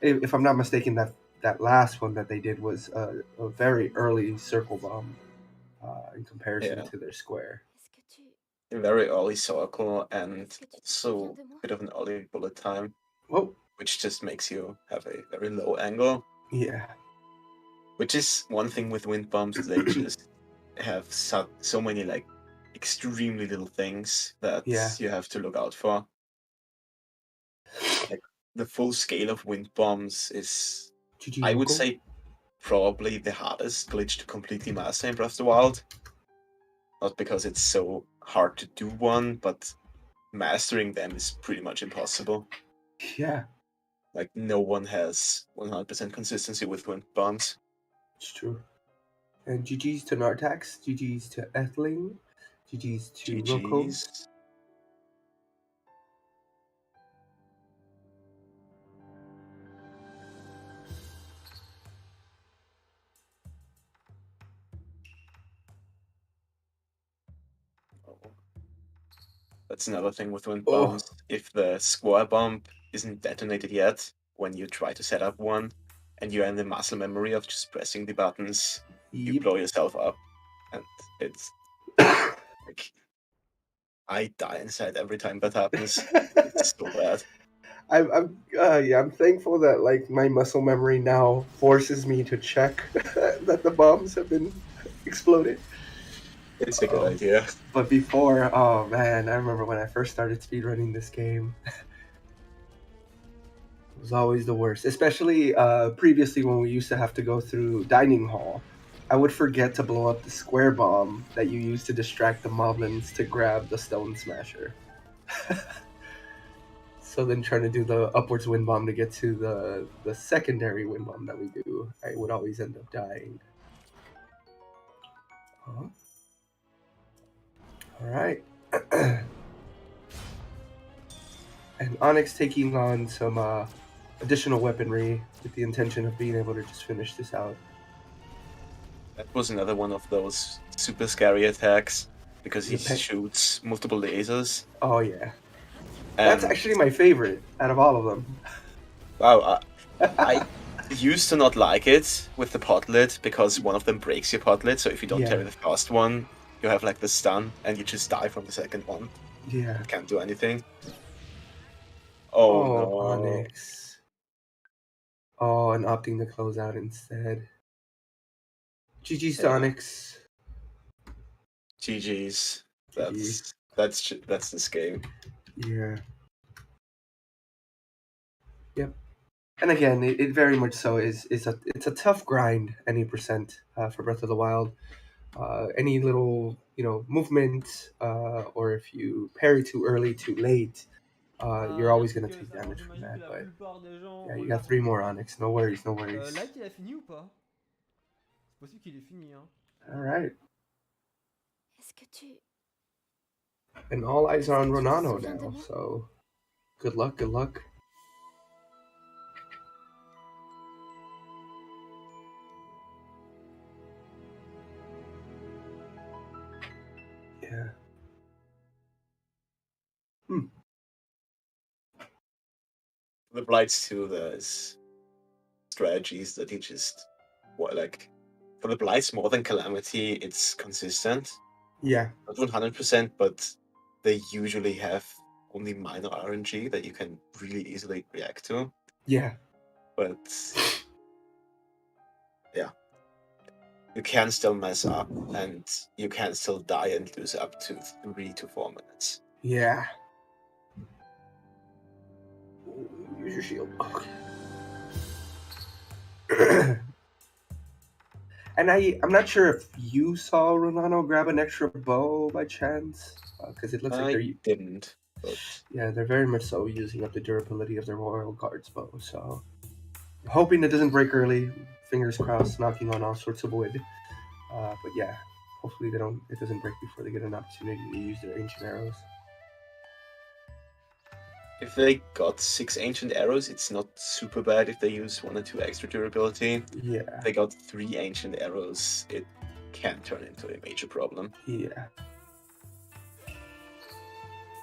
[SPEAKER 2] If I'm not mistaken, that last one that they did was a very early circle bomb in comparison to their square.
[SPEAKER 3] A very early circle and also a bit of an early bullet time.
[SPEAKER 2] Whoa.
[SPEAKER 3] Which just makes you have a very low angle.
[SPEAKER 2] Yeah.
[SPEAKER 3] Which is one thing with wind bombs, they just have so many like extremely little things that you have to look out for. Like the full scale of wind bombs is, I would say, probably the hardest glitch to completely master in Breath of the Wild. Not because it's so hard to do one, but mastering them is pretty much impossible.
[SPEAKER 2] Yeah.
[SPEAKER 3] Like no one has 100% consistency with wind bombs.
[SPEAKER 2] It's true. And GG's to Nartax, GG's to Ethling, GG's to Roko.
[SPEAKER 3] That's another thing with wind bombs. If the square bomb isn't detonated yet, when you try to set up one, and you're in the muscle memory of just pressing the buttons, you blow yourself up, and it's like I die inside every time that happens. It's so bad.
[SPEAKER 2] I'm thankful that like my muscle memory now forces me to check that the bombs have been exploded.
[SPEAKER 3] It's a good idea.
[SPEAKER 2] But before, oh man, I remember when I first started speedrunning this game. It was always the worst, especially previously when we used to have to go through dining hall. I would forget to blow up the square bomb that you use to distract the moblins to grab the stone smasher. So then trying to do the upwards wind bomb to get to the secondary wind bomb that we do, I would always end up dying. Huh? All right. And Onyx taking on some additional weaponry with the intention of being able to just finish this out.
[SPEAKER 3] That was another one of those super scary attacks because he shoots multiple lasers.
[SPEAKER 2] Oh yeah. That's actually my favorite out of all of them.
[SPEAKER 3] Wow, I used to not like it with the potlet because one of them breaks your potlet, so if you don't carry the first one, you have like the stun and you just die from the second one.
[SPEAKER 2] Yeah.
[SPEAKER 3] You can't do anything. Oh no.
[SPEAKER 2] Onyx. Oh, and opting to close out instead. GG's to Onyx.
[SPEAKER 3] GG's. That's this game.
[SPEAKER 2] Yeah. Yep. And again, it very much so it's a tough grind. Any percent for Breath of the Wild. Any little movement, or if you parry too early, too late, you're always gonna take damage from that. But yeah, you got 3 more Onyx. No worries, no worries.
[SPEAKER 4] Light, il a fini ou pas? C'est possible qu'il ait fini, hein.
[SPEAKER 2] All right. And all eyes are on Ronano now, so good luck, good luck. Yeah.
[SPEAKER 3] The Blights too, there's strategies that he just for the Blights more than Calamity, it's consistent.
[SPEAKER 2] Yeah.
[SPEAKER 3] Not 100%, but they usually have only minor RNG that you can really easily react to.
[SPEAKER 2] Yeah.
[SPEAKER 3] But yeah, you can still mess up, and you can still die and lose up to 3 to 4 minutes.
[SPEAKER 2] Yeah. Use your shield. Okay. And I'm not sure if you saw Rolano grab an extra bow by chance, because it looks like
[SPEAKER 3] I didn't. But...
[SPEAKER 2] yeah, they're very much so using up the durability of their Royal Guards bow. So, I'm hoping it doesn't break early. Fingers crossed, knocking on all sorts of wood. But yeah, hopefully it doesn't break before they get an opportunity to use their ancient arrows.
[SPEAKER 3] If they got 6 ancient arrows, it's not super bad if they use 1 or 2 extra durability.
[SPEAKER 2] Yeah.
[SPEAKER 3] If they got 3 ancient arrows, it can turn into a major problem.
[SPEAKER 2] Yeah.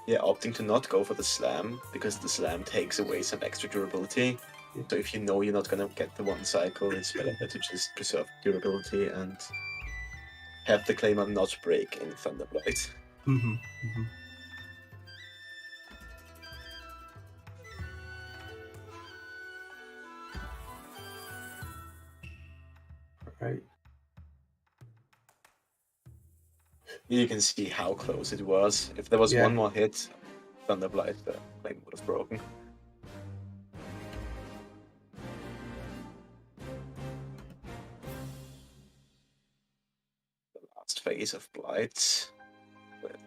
[SPEAKER 3] Yeah, opting to not go for the slam, because the slam takes away some extra durability. Yeah. So if you know you're not gonna get the 1 cycle, it's better to just preserve durability and have the Claymore not break in Thunderblight.
[SPEAKER 2] Mm-hmm. Mm-hmm. Right.
[SPEAKER 3] You can see how close it was. If there was 1 more hit, Thunderblight, the flame would have broken. The last phase of Blight with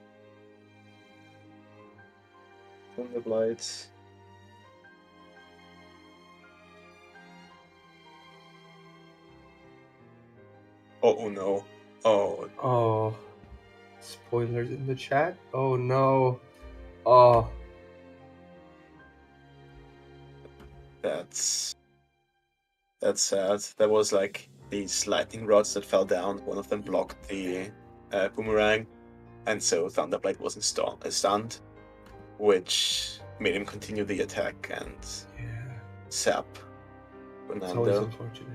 [SPEAKER 3] Thunderblight. Oh no.
[SPEAKER 2] Oh. Spoilers in the chat? Oh no. Oh.
[SPEAKER 3] That's sad. There was like these lightning rods that fell down. One of them blocked the boomerang, and so Thunderblight wasn't stunned, which made him continue the attack and sap Fernando.
[SPEAKER 2] It's always unfortunate.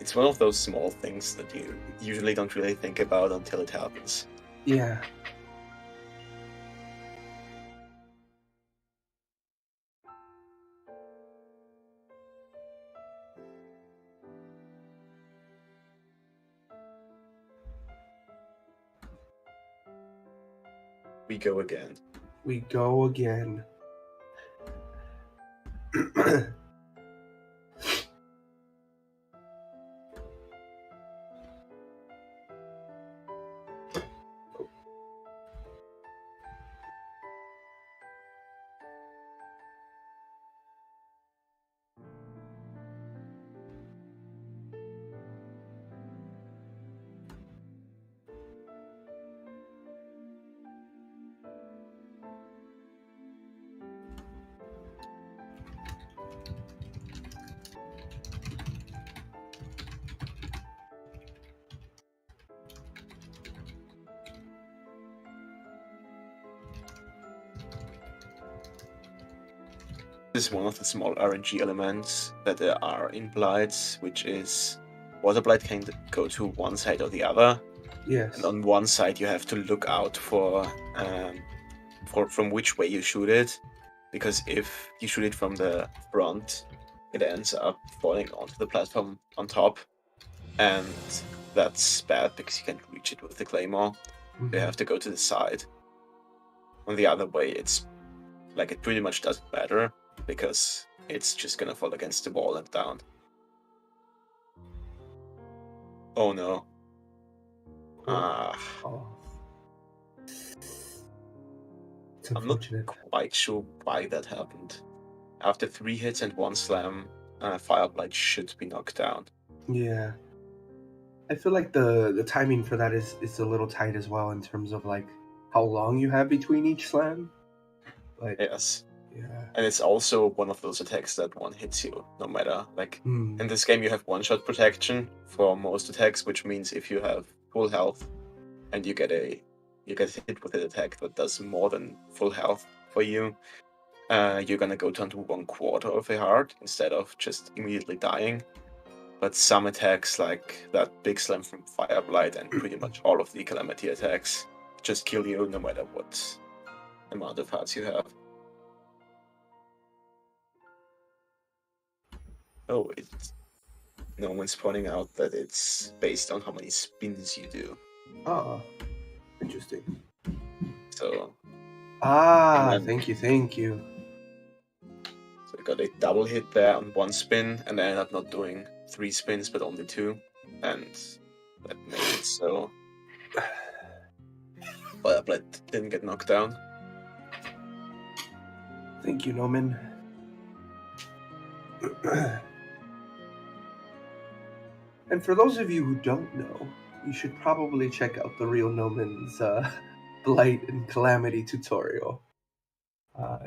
[SPEAKER 3] It's one of those small things that you usually don't really think about until it happens.
[SPEAKER 2] Yeah.
[SPEAKER 3] We go again.
[SPEAKER 2] We go again.
[SPEAKER 3] This is one of the small RNG elements that there are in Blights, which is Water Blight can go to one side or the other.
[SPEAKER 2] Yes.
[SPEAKER 3] And on one side you have to look out for from which way you shoot it, because if you shoot it from the front, it ends up falling onto the platform on top, and that's bad because you can't reach it with the Claymore.
[SPEAKER 2] Mm-hmm.
[SPEAKER 3] You have to go to the side. On the other way, it's like it pretty much doesn't matter, because it's just gonna fall against the wall and down. Oh no.
[SPEAKER 2] Oh.
[SPEAKER 3] I'm not quite sure why that happened. After 3 hits and 1 slam, Fireblight should be knocked down.
[SPEAKER 2] Yeah. I feel like the timing for that is a little tight as well, in terms of like how long you have between each slam. Like,
[SPEAKER 3] yes.
[SPEAKER 2] Yeah.
[SPEAKER 3] And it's also one of those attacks that one hits you, no matter. Like, in this game you have one-shot protection for most attacks, which means if you have full health and you get hit with an attack that does more than full health for you, you're gonna go down to 1/4 of a heart instead of just immediately dying. But some attacks, like that big slam from Fireblight and pretty much all of the Calamity attacks, just kill you no matter what amount of hearts you have. Oh, no one's pointing out that it's based on how many spins you do.
[SPEAKER 2] Oh, interesting.
[SPEAKER 3] So.
[SPEAKER 2] Thank you.
[SPEAKER 3] So I got a double hit there on one spin, and I ended up not doing 3 spins, but only 2. And that made it so. Well, Bled didn't get knocked down.
[SPEAKER 2] Thank you, Noman. And for those of you who don't know, you should probably check out the real Noman's Blight and Calamity tutorial.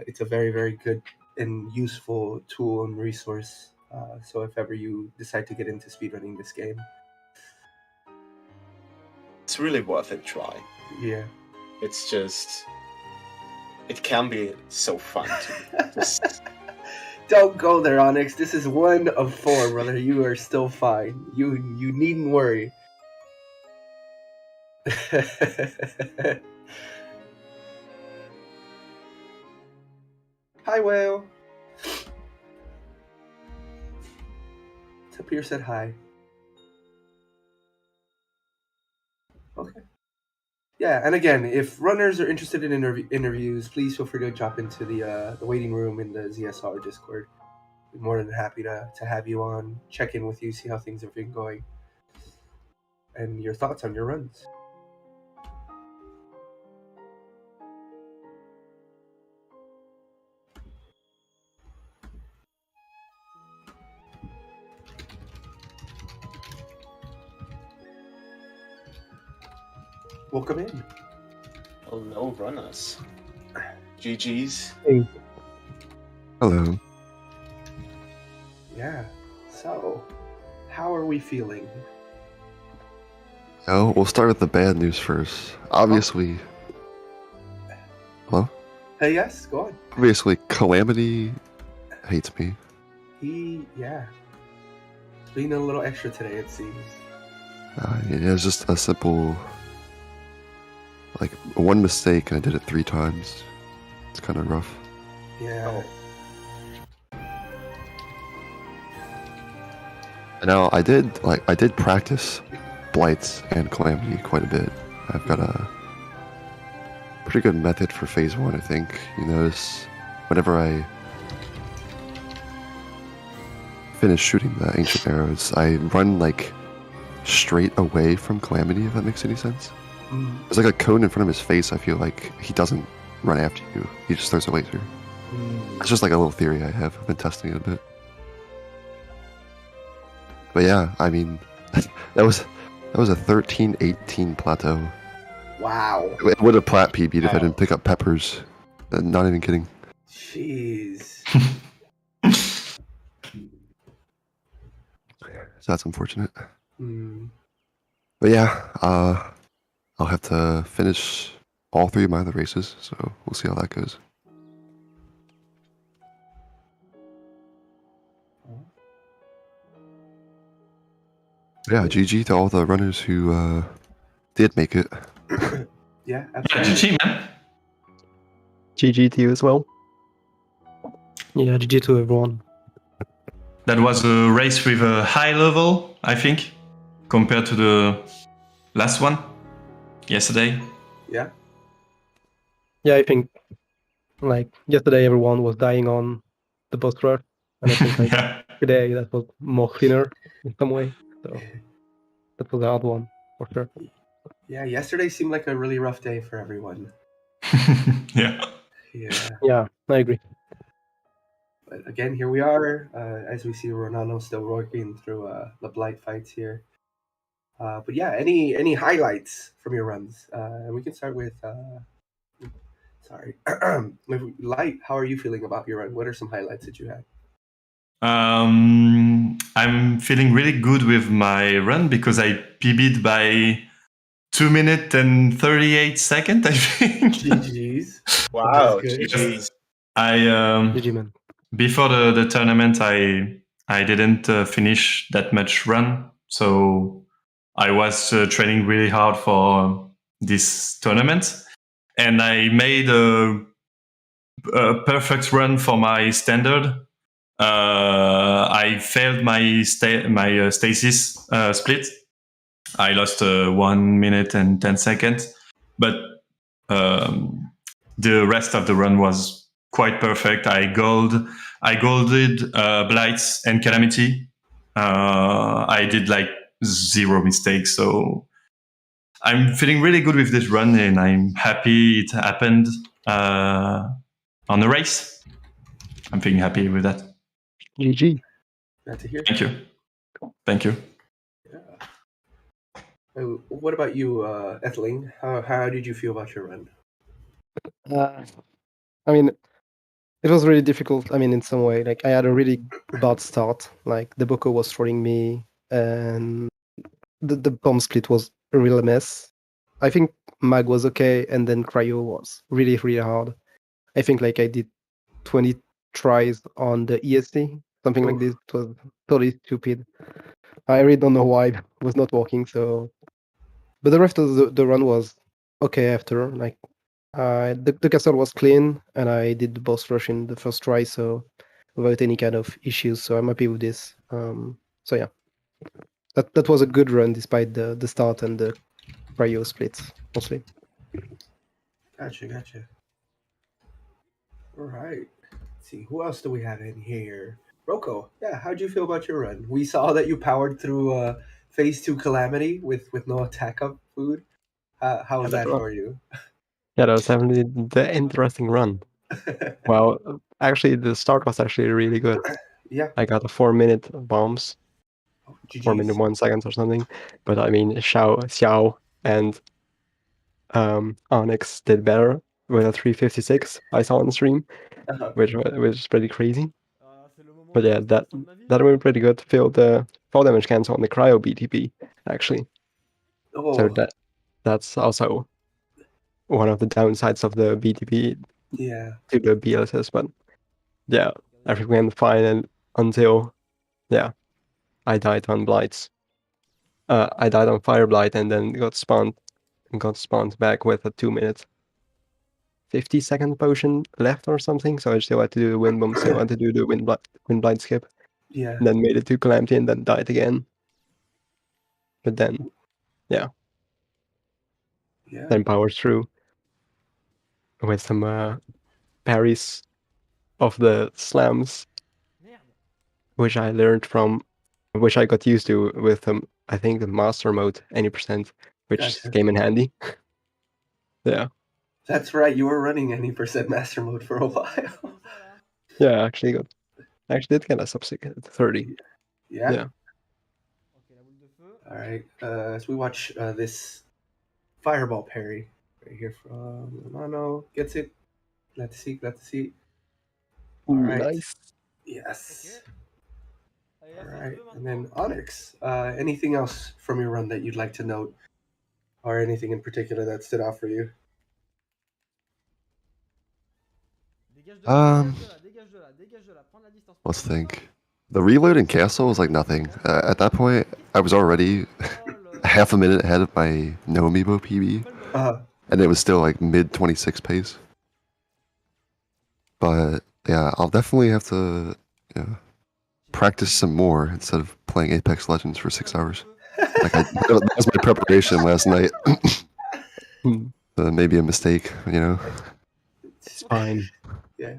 [SPEAKER 2] It's a very, very good and useful tool and resource. So if ever you decide to get into speedrunning this game,
[SPEAKER 3] it's really worth a try.
[SPEAKER 2] Yeah.
[SPEAKER 3] It's just... It can be so fun to just...
[SPEAKER 2] Don't go there, Onyx. This is 1 of 4, brother. You are still fine. You needn't worry. Hi, Whale. Tapir said hi. Okay. Yeah, and again, if runners are interested in interviews, please feel free to drop into the waiting room in the ZSR Discord. We're more than happy to have you on, check in with you, see how things have been going, and your thoughts on your runs. Welcome in.
[SPEAKER 3] Hello, runners. GG's.
[SPEAKER 5] Hey.
[SPEAKER 6] Hello.
[SPEAKER 2] Yeah. So, how are we feeling?
[SPEAKER 6] Oh, we'll start with the bad news first. Obviously. Hello?
[SPEAKER 2] Hey, yes, go on.
[SPEAKER 6] Obviously, Calamity hates me.
[SPEAKER 2] He's being a little extra today, it seems.
[SPEAKER 6] Yeah, it's just a simple, like, one mistake and I did it 3 times. It's kind of rough.
[SPEAKER 2] Yeah.
[SPEAKER 6] And now I did practice Blights and Calamity quite a bit. I've got a pretty good method for phase 1, I think. You notice whenever I finish shooting the ancient arrows, I run like straight away from Calamity, if that makes any sense. There's like a cone in front of his face. I feel like he doesn't run after you. He just throws a laser. It's just like a little theory I have. I've been testing it a bit. But yeah, I mean, that was a 13-18 plateau.
[SPEAKER 2] Wow.
[SPEAKER 6] It would have plat PB'd if I didn't pick up peppers. Not even kidding.
[SPEAKER 2] Jeez.
[SPEAKER 6] So that's unfortunate.
[SPEAKER 2] Mm.
[SPEAKER 6] But yeah, I'll have to finish all 3 of my other races, so we'll see how that goes. Yeah, GG to all the runners who did make it.
[SPEAKER 2] Yeah, absolutely.
[SPEAKER 5] GG, man.
[SPEAKER 7] GG to you as well. Yeah, GG to everyone.
[SPEAKER 5] That was a race with a high level, I think, compared to the last one yesterday.
[SPEAKER 2] Yeah.
[SPEAKER 7] Yeah, I think like yesterday everyone was dying on the boss rush, and I think like
[SPEAKER 5] Yeah.
[SPEAKER 7] today that was more cleaner in some way. So that was a hard one for sure.
[SPEAKER 2] Yeah, yesterday seemed like a really rough day for everyone.
[SPEAKER 5] Yeah.
[SPEAKER 2] Yeah.
[SPEAKER 7] Yeah, I agree.
[SPEAKER 2] But again, here we are. As we see, Ronaldo still working through the blight fights here. But yeah, any highlights from your runs? And we can start with Light. How are you feeling about your run? What are some highlights that you had?
[SPEAKER 5] I'm feeling really good with my run because I PB'd by 2 minutes and 38 seconds, I think.
[SPEAKER 2] GG's.
[SPEAKER 3] Wow,
[SPEAKER 2] That's good.
[SPEAKER 3] GG's.
[SPEAKER 7] GG, man.
[SPEAKER 5] Before the tournament, I didn't finish that much run, so I was training really hard for this tournament, and I made a perfect run for my standard I failed my stasis split. I lost 1 minute and 10 seconds, but the rest of the run was quite perfect. I golded Blights and Calamity. I did like 0 mistakes, so I'm feeling really good with this run, and I'm happy it happened on the race. I'm feeling happy with that.
[SPEAKER 7] GG.
[SPEAKER 2] Glad to hear.
[SPEAKER 5] Thank you. Thank you.
[SPEAKER 2] Yeah. What about you, Ethling? How did you feel about your run?
[SPEAKER 7] I mean, it was really difficult. I mean, in some way, like I had a really bad start. Like the Boko was trolling me, and the bomb split was a real mess. I think Mag was okay, and then Cryo was really, really hard. I think like I did 20 tries on the ESC, something like this. It was totally stupid. I really don't know why it was not working. So, but the rest of the run was okay after. Like, the castle was clean, and I did the boss rush in the first try, so without any kind of issues. So I'm happy with this. So yeah, that was a good run despite the start and the cryo splits mostly.
[SPEAKER 2] Gotcha. All right. Let's see, who else do we have in here? Roko, yeah, how'd you feel about your run? We saw that you powered through phase 2 Calamity with no attack up food. How was that for you?
[SPEAKER 8] Yeah, that was definitely the interesting run. Well, actually, the start was actually really good.
[SPEAKER 2] Yeah.
[SPEAKER 8] I got a 4-minute bombs. 4 minutes 1 second or something. But I mean, Xiao and Onyx did better with a 356 I saw on the stream, which is pretty crazy. But yeah, that went pretty good. Filled the fall damage cancel on the cryo BTP actually. So that's also one of the downsides of the BTP to the BLSS. But yeah, everything went fine and until I died on Blights. I died on Fire Blight and then got spawned back with a 2-minute 50-second potion left or something. So I still had to do the wind bomb, still had to do the wind blight skip.
[SPEAKER 2] Yeah.
[SPEAKER 8] And then made it to Calamity and then died again. But then, then powered through with some parries of the slams, which I learned from, which I got used to with I think the master mode any percent, which came in handy. Yeah.
[SPEAKER 2] That's right. You were running any percent master mode for a while.
[SPEAKER 8] Yeah, I actually did get a sub 30.
[SPEAKER 2] Yeah. All right. As we watch this fireball parry right here from Mano, gets it. Glad to see. All right.
[SPEAKER 8] Nice.
[SPEAKER 2] Yes. All right. And then Onyx. Anything else from your run that you'd like to note, or anything in particular that stood out for you?
[SPEAKER 6] Let's think. The reload in castle was like nothing. At that point, I was already half a minute ahead of my no amiibo PB, and it was still like mid 26 pace. But yeah, I'll definitely have to practice some more instead of playing Apex Legends for 6 hours. That was my preparation last night. Maybe a mistake,
[SPEAKER 8] It's fine.
[SPEAKER 2] Yeah.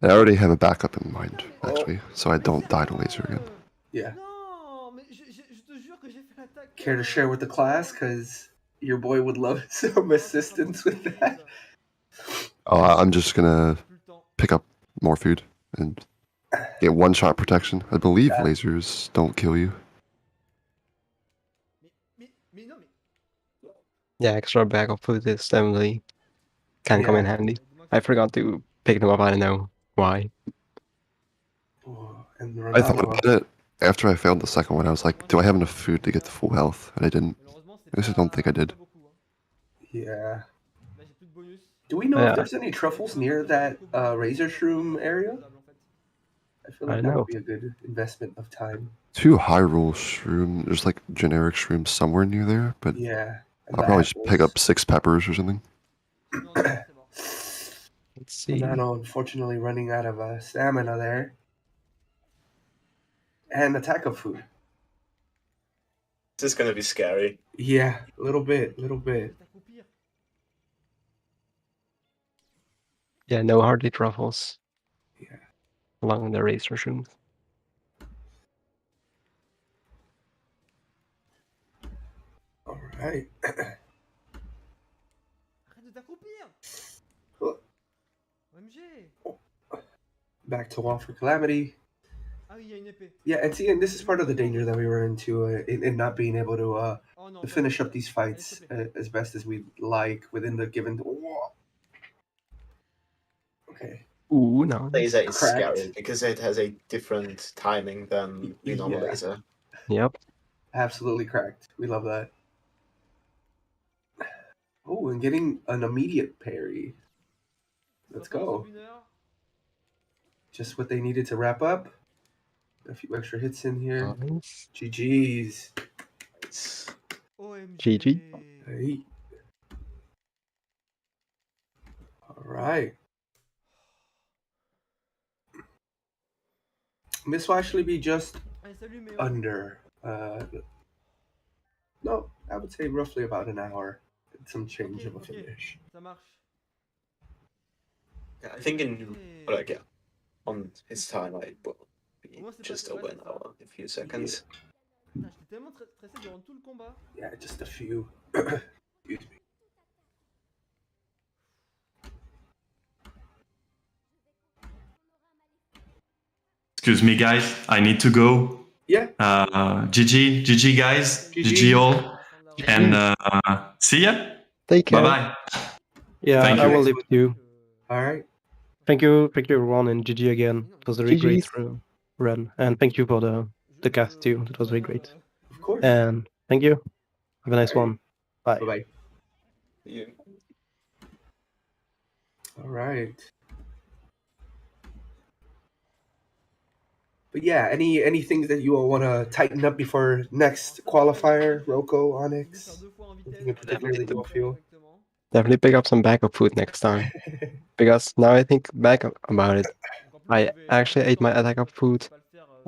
[SPEAKER 6] I already have a backup in mind, actually, so I don't die to laser again.
[SPEAKER 2] Yeah. Care to share with the class? Because your boy would love some assistance with that.
[SPEAKER 6] Oh, I'm just gonna pick up more food and get one-shot protection. I believe lasers don't kill you.
[SPEAKER 8] Yeah, extra bag of food is definitely can come in handy. I forgot to pick them up. I don't know why.
[SPEAKER 2] And
[SPEAKER 6] I thought about it after I failed the second one. I was like, do I have enough food to get to full health? And I didn't. I just don't think I did.
[SPEAKER 2] Yeah. Do we know if there's any truffles near that Razor Shroom area? I feel like that would be a good investment of time.
[SPEAKER 6] 2 Hyrule Shroom. There's like generic shrooms somewhere near there, but
[SPEAKER 2] yeah,
[SPEAKER 6] I'll probably just pick up 6 peppers or something.
[SPEAKER 8] Let's see.
[SPEAKER 2] Nano unfortunately running out of stamina there. And attack of food.
[SPEAKER 3] This is gonna be scary.
[SPEAKER 2] Yeah, a little bit.
[SPEAKER 8] Yeah, no hardly truffles.
[SPEAKER 2] Yeah.
[SPEAKER 8] Along the racer shoes.
[SPEAKER 2] All right. Back to Wall for Calamity. Yeah, and this is part of the danger that we run into in not being able to finish up these fights as best as we'd like within the given. Okay.
[SPEAKER 8] Ooh, no.
[SPEAKER 3] Laser is
[SPEAKER 2] Cracked.
[SPEAKER 3] scary because it has a different timing than the normal laser.
[SPEAKER 8] Yep.
[SPEAKER 2] Absolutely cracked. We love that. Oh, and getting an immediate parry. Let's go. Just what they needed to wrap up. A few extra hits in here.
[SPEAKER 8] Nice.
[SPEAKER 2] GG's.
[SPEAKER 8] GG.
[SPEAKER 2] Hey. All right. This will actually be just under. No, I would say roughly about an hour. Some change of a finish.
[SPEAKER 3] I think on his time I will be just over an hour, a few seconds.
[SPEAKER 2] Yeah, just a few. Excuse me.
[SPEAKER 5] Excuse me, guys. I need to go.
[SPEAKER 2] Yeah.
[SPEAKER 5] GG, guys. GG all. And see ya.
[SPEAKER 8] Take care.
[SPEAKER 5] Bye-bye.
[SPEAKER 7] Yeah,
[SPEAKER 5] Thank
[SPEAKER 7] I
[SPEAKER 5] you.
[SPEAKER 7] will leave you.
[SPEAKER 2] All right.
[SPEAKER 7] Thank you everyone, and GG again. It was a really great
[SPEAKER 8] GG's.
[SPEAKER 7] run, and thank you for the cast too. It was very great.
[SPEAKER 2] Of course.
[SPEAKER 7] And thank you. Have a nice
[SPEAKER 2] All right.
[SPEAKER 7] one. Bye.
[SPEAKER 2] Bye-bye.
[SPEAKER 3] Yeah.
[SPEAKER 2] All right. But yeah, any things that you all want to tighten up before next qualifier, Rocco, Onyx? Anything in particular that you all feel?
[SPEAKER 8] Definitely pick up some backup food next time. Because now I think back about it, I actually ate my attack up food.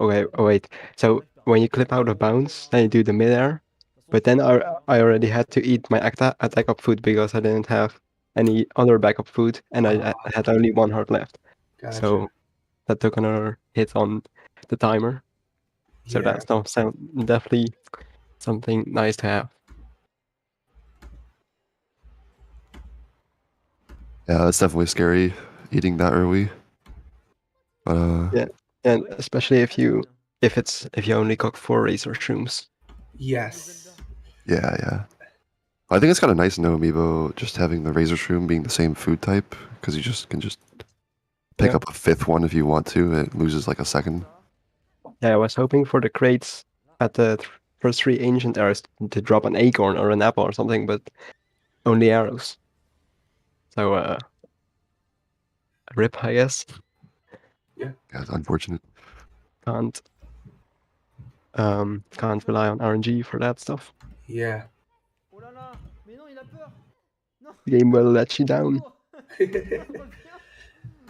[SPEAKER 8] Okay, oh wait. So when you clip out of bounds, then you do the midair. But then I already had to eat my attack up food because I didn't have any other backup food, and I had only one heart left.
[SPEAKER 2] Gotcha.
[SPEAKER 8] So that took another hit on the timer. So
[SPEAKER 2] Yeah.
[SPEAKER 8] that's not definitely something nice to have.
[SPEAKER 6] Yeah, it's definitely scary eating that early. But
[SPEAKER 8] Yeah, and especially if you only cook 4 razor shrooms.
[SPEAKER 2] Yes.
[SPEAKER 6] yeah. I think it's kind of nice in No Amiibo just having the razor shroom being the same food type because you can just pick up a 5th one if you want to. It loses like a second.
[SPEAKER 8] Yeah, I was hoping for the crates at the first 3 ancient eras to drop an acorn or an apple or something, but only arrows. So rip, I guess.
[SPEAKER 2] Yeah.
[SPEAKER 6] It's unfortunate.
[SPEAKER 8] Can't rely on RNG for that stuff.
[SPEAKER 2] Yeah.
[SPEAKER 8] The game will let you down.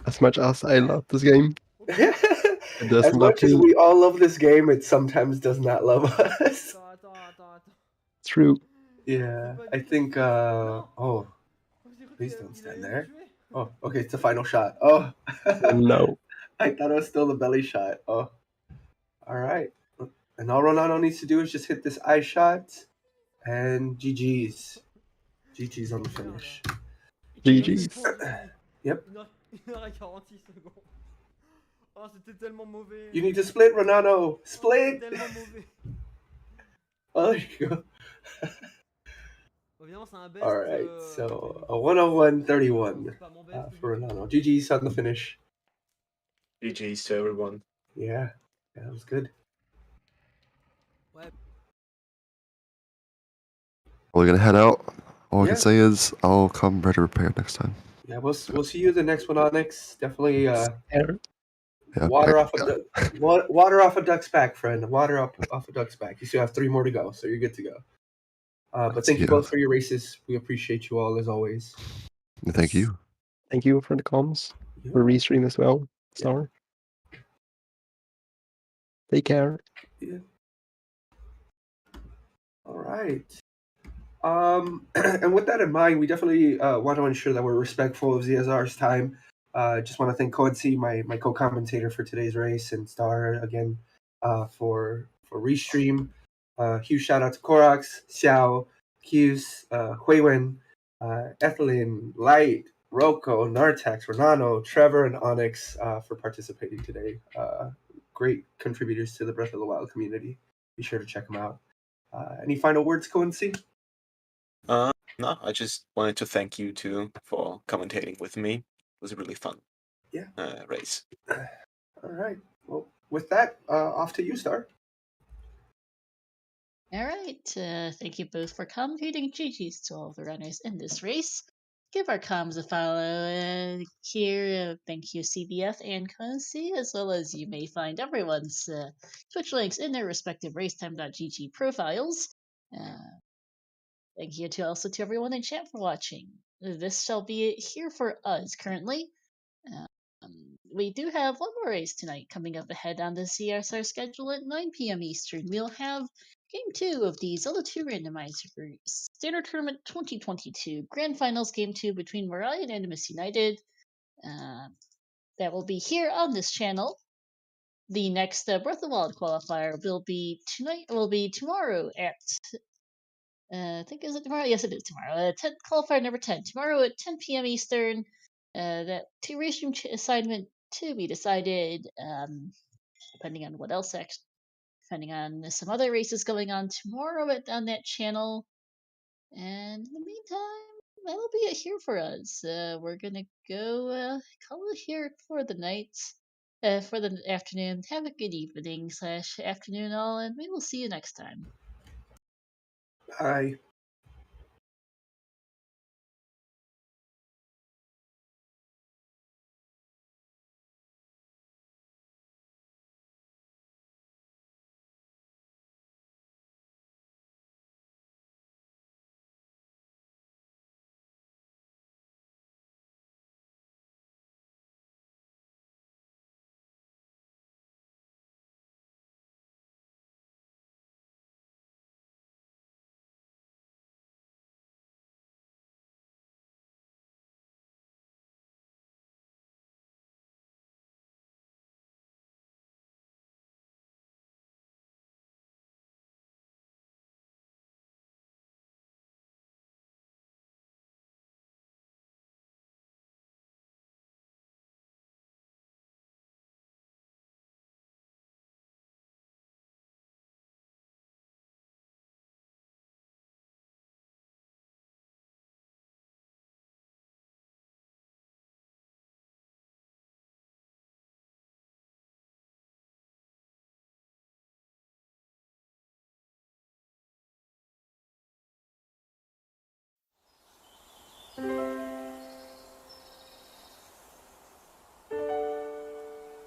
[SPEAKER 8] As much as I love this game, it does
[SPEAKER 2] As
[SPEAKER 8] not
[SPEAKER 2] much as we all love this game, it sometimes does not love us.
[SPEAKER 8] True.
[SPEAKER 2] Yeah, I think. Oh, please don't stand there. Oh, okay, it's the final shot. Oh,
[SPEAKER 8] No.
[SPEAKER 2] I thought it was still the belly shot. Oh, all right. And all Ronaldo needs to do is just hit this eye shot, and GG's. GG's on the finish.
[SPEAKER 8] GG's.
[SPEAKER 2] Yep. You need to split, Ronaldo. Split. Oh, there you go. All right, so a 101.31 for Ronaldo. GG's on the finish.
[SPEAKER 3] GG's to everyone.
[SPEAKER 2] Yeah, that was good.
[SPEAKER 6] We're gonna head out. All I
[SPEAKER 2] Yeah.
[SPEAKER 6] can say is I'll come better prepared next time.
[SPEAKER 2] Yeah, we'll see you the next one, Onyx. Definitely
[SPEAKER 6] Yeah,
[SPEAKER 2] water off a duck's back, friend. Water off a duck's back. You still have 3 more to go, so you're good to go. But thank you both for your races. We appreciate you all as always.
[SPEAKER 6] Thank you.
[SPEAKER 8] Thank you for the comms. For restream as well, Star. Take care.
[SPEAKER 2] Yeah. All right. And with that in mind, we definitely want to ensure that we're respectful of ZSR's time. Just want to thank Quincy, my co-commentator for today's race, and Star again for restream. Huge shout out to Korax, Xiao, Hughes, Huiwen, Ethelyn, Light, Roko, Nartex, Renano, Trevor, and Onyx for participating today. Great contributors to the Breath of the Wild community. Be sure to check them out. Any final words, Quincy?
[SPEAKER 3] No, I just wanted to thank you two for commentating with me. It was a really fun race.
[SPEAKER 2] All right. Well, with that, off to you, Star.
[SPEAKER 1] All right. Thank you both for commentating. GG's to all the runners in this race. Give our comms a follow here. Thank you, CBF and Quincy, as well as you may find everyone's Twitch links in their respective racetime.gg profiles. Thank you to also to everyone in chat for watching. This shall be it here for us currently. We do have one more race tonight coming up ahead on the CSR schedule at 9 p.m. Eastern. We'll have Game 2 of the Zelda 2 Randomizer Standard Tournament 2022 Grand Finals Game 2 between Mariah and Animus United. That will be here on this channel. The next Breath of the Wild qualifier will be tomorrow at I think is it tomorrow? Yes, it is tomorrow. Qualifier number 10 tomorrow at 10 p.m. Eastern. That two restream assignment to be decided. Depending on what else, depending on some other races going on tomorrow on that channel. And in the meantime, that'll be it here for us. We're gonna go call it here for the night. For the afternoon. Have a good evening / afternoon all, and we will see you next time.
[SPEAKER 2] Bye.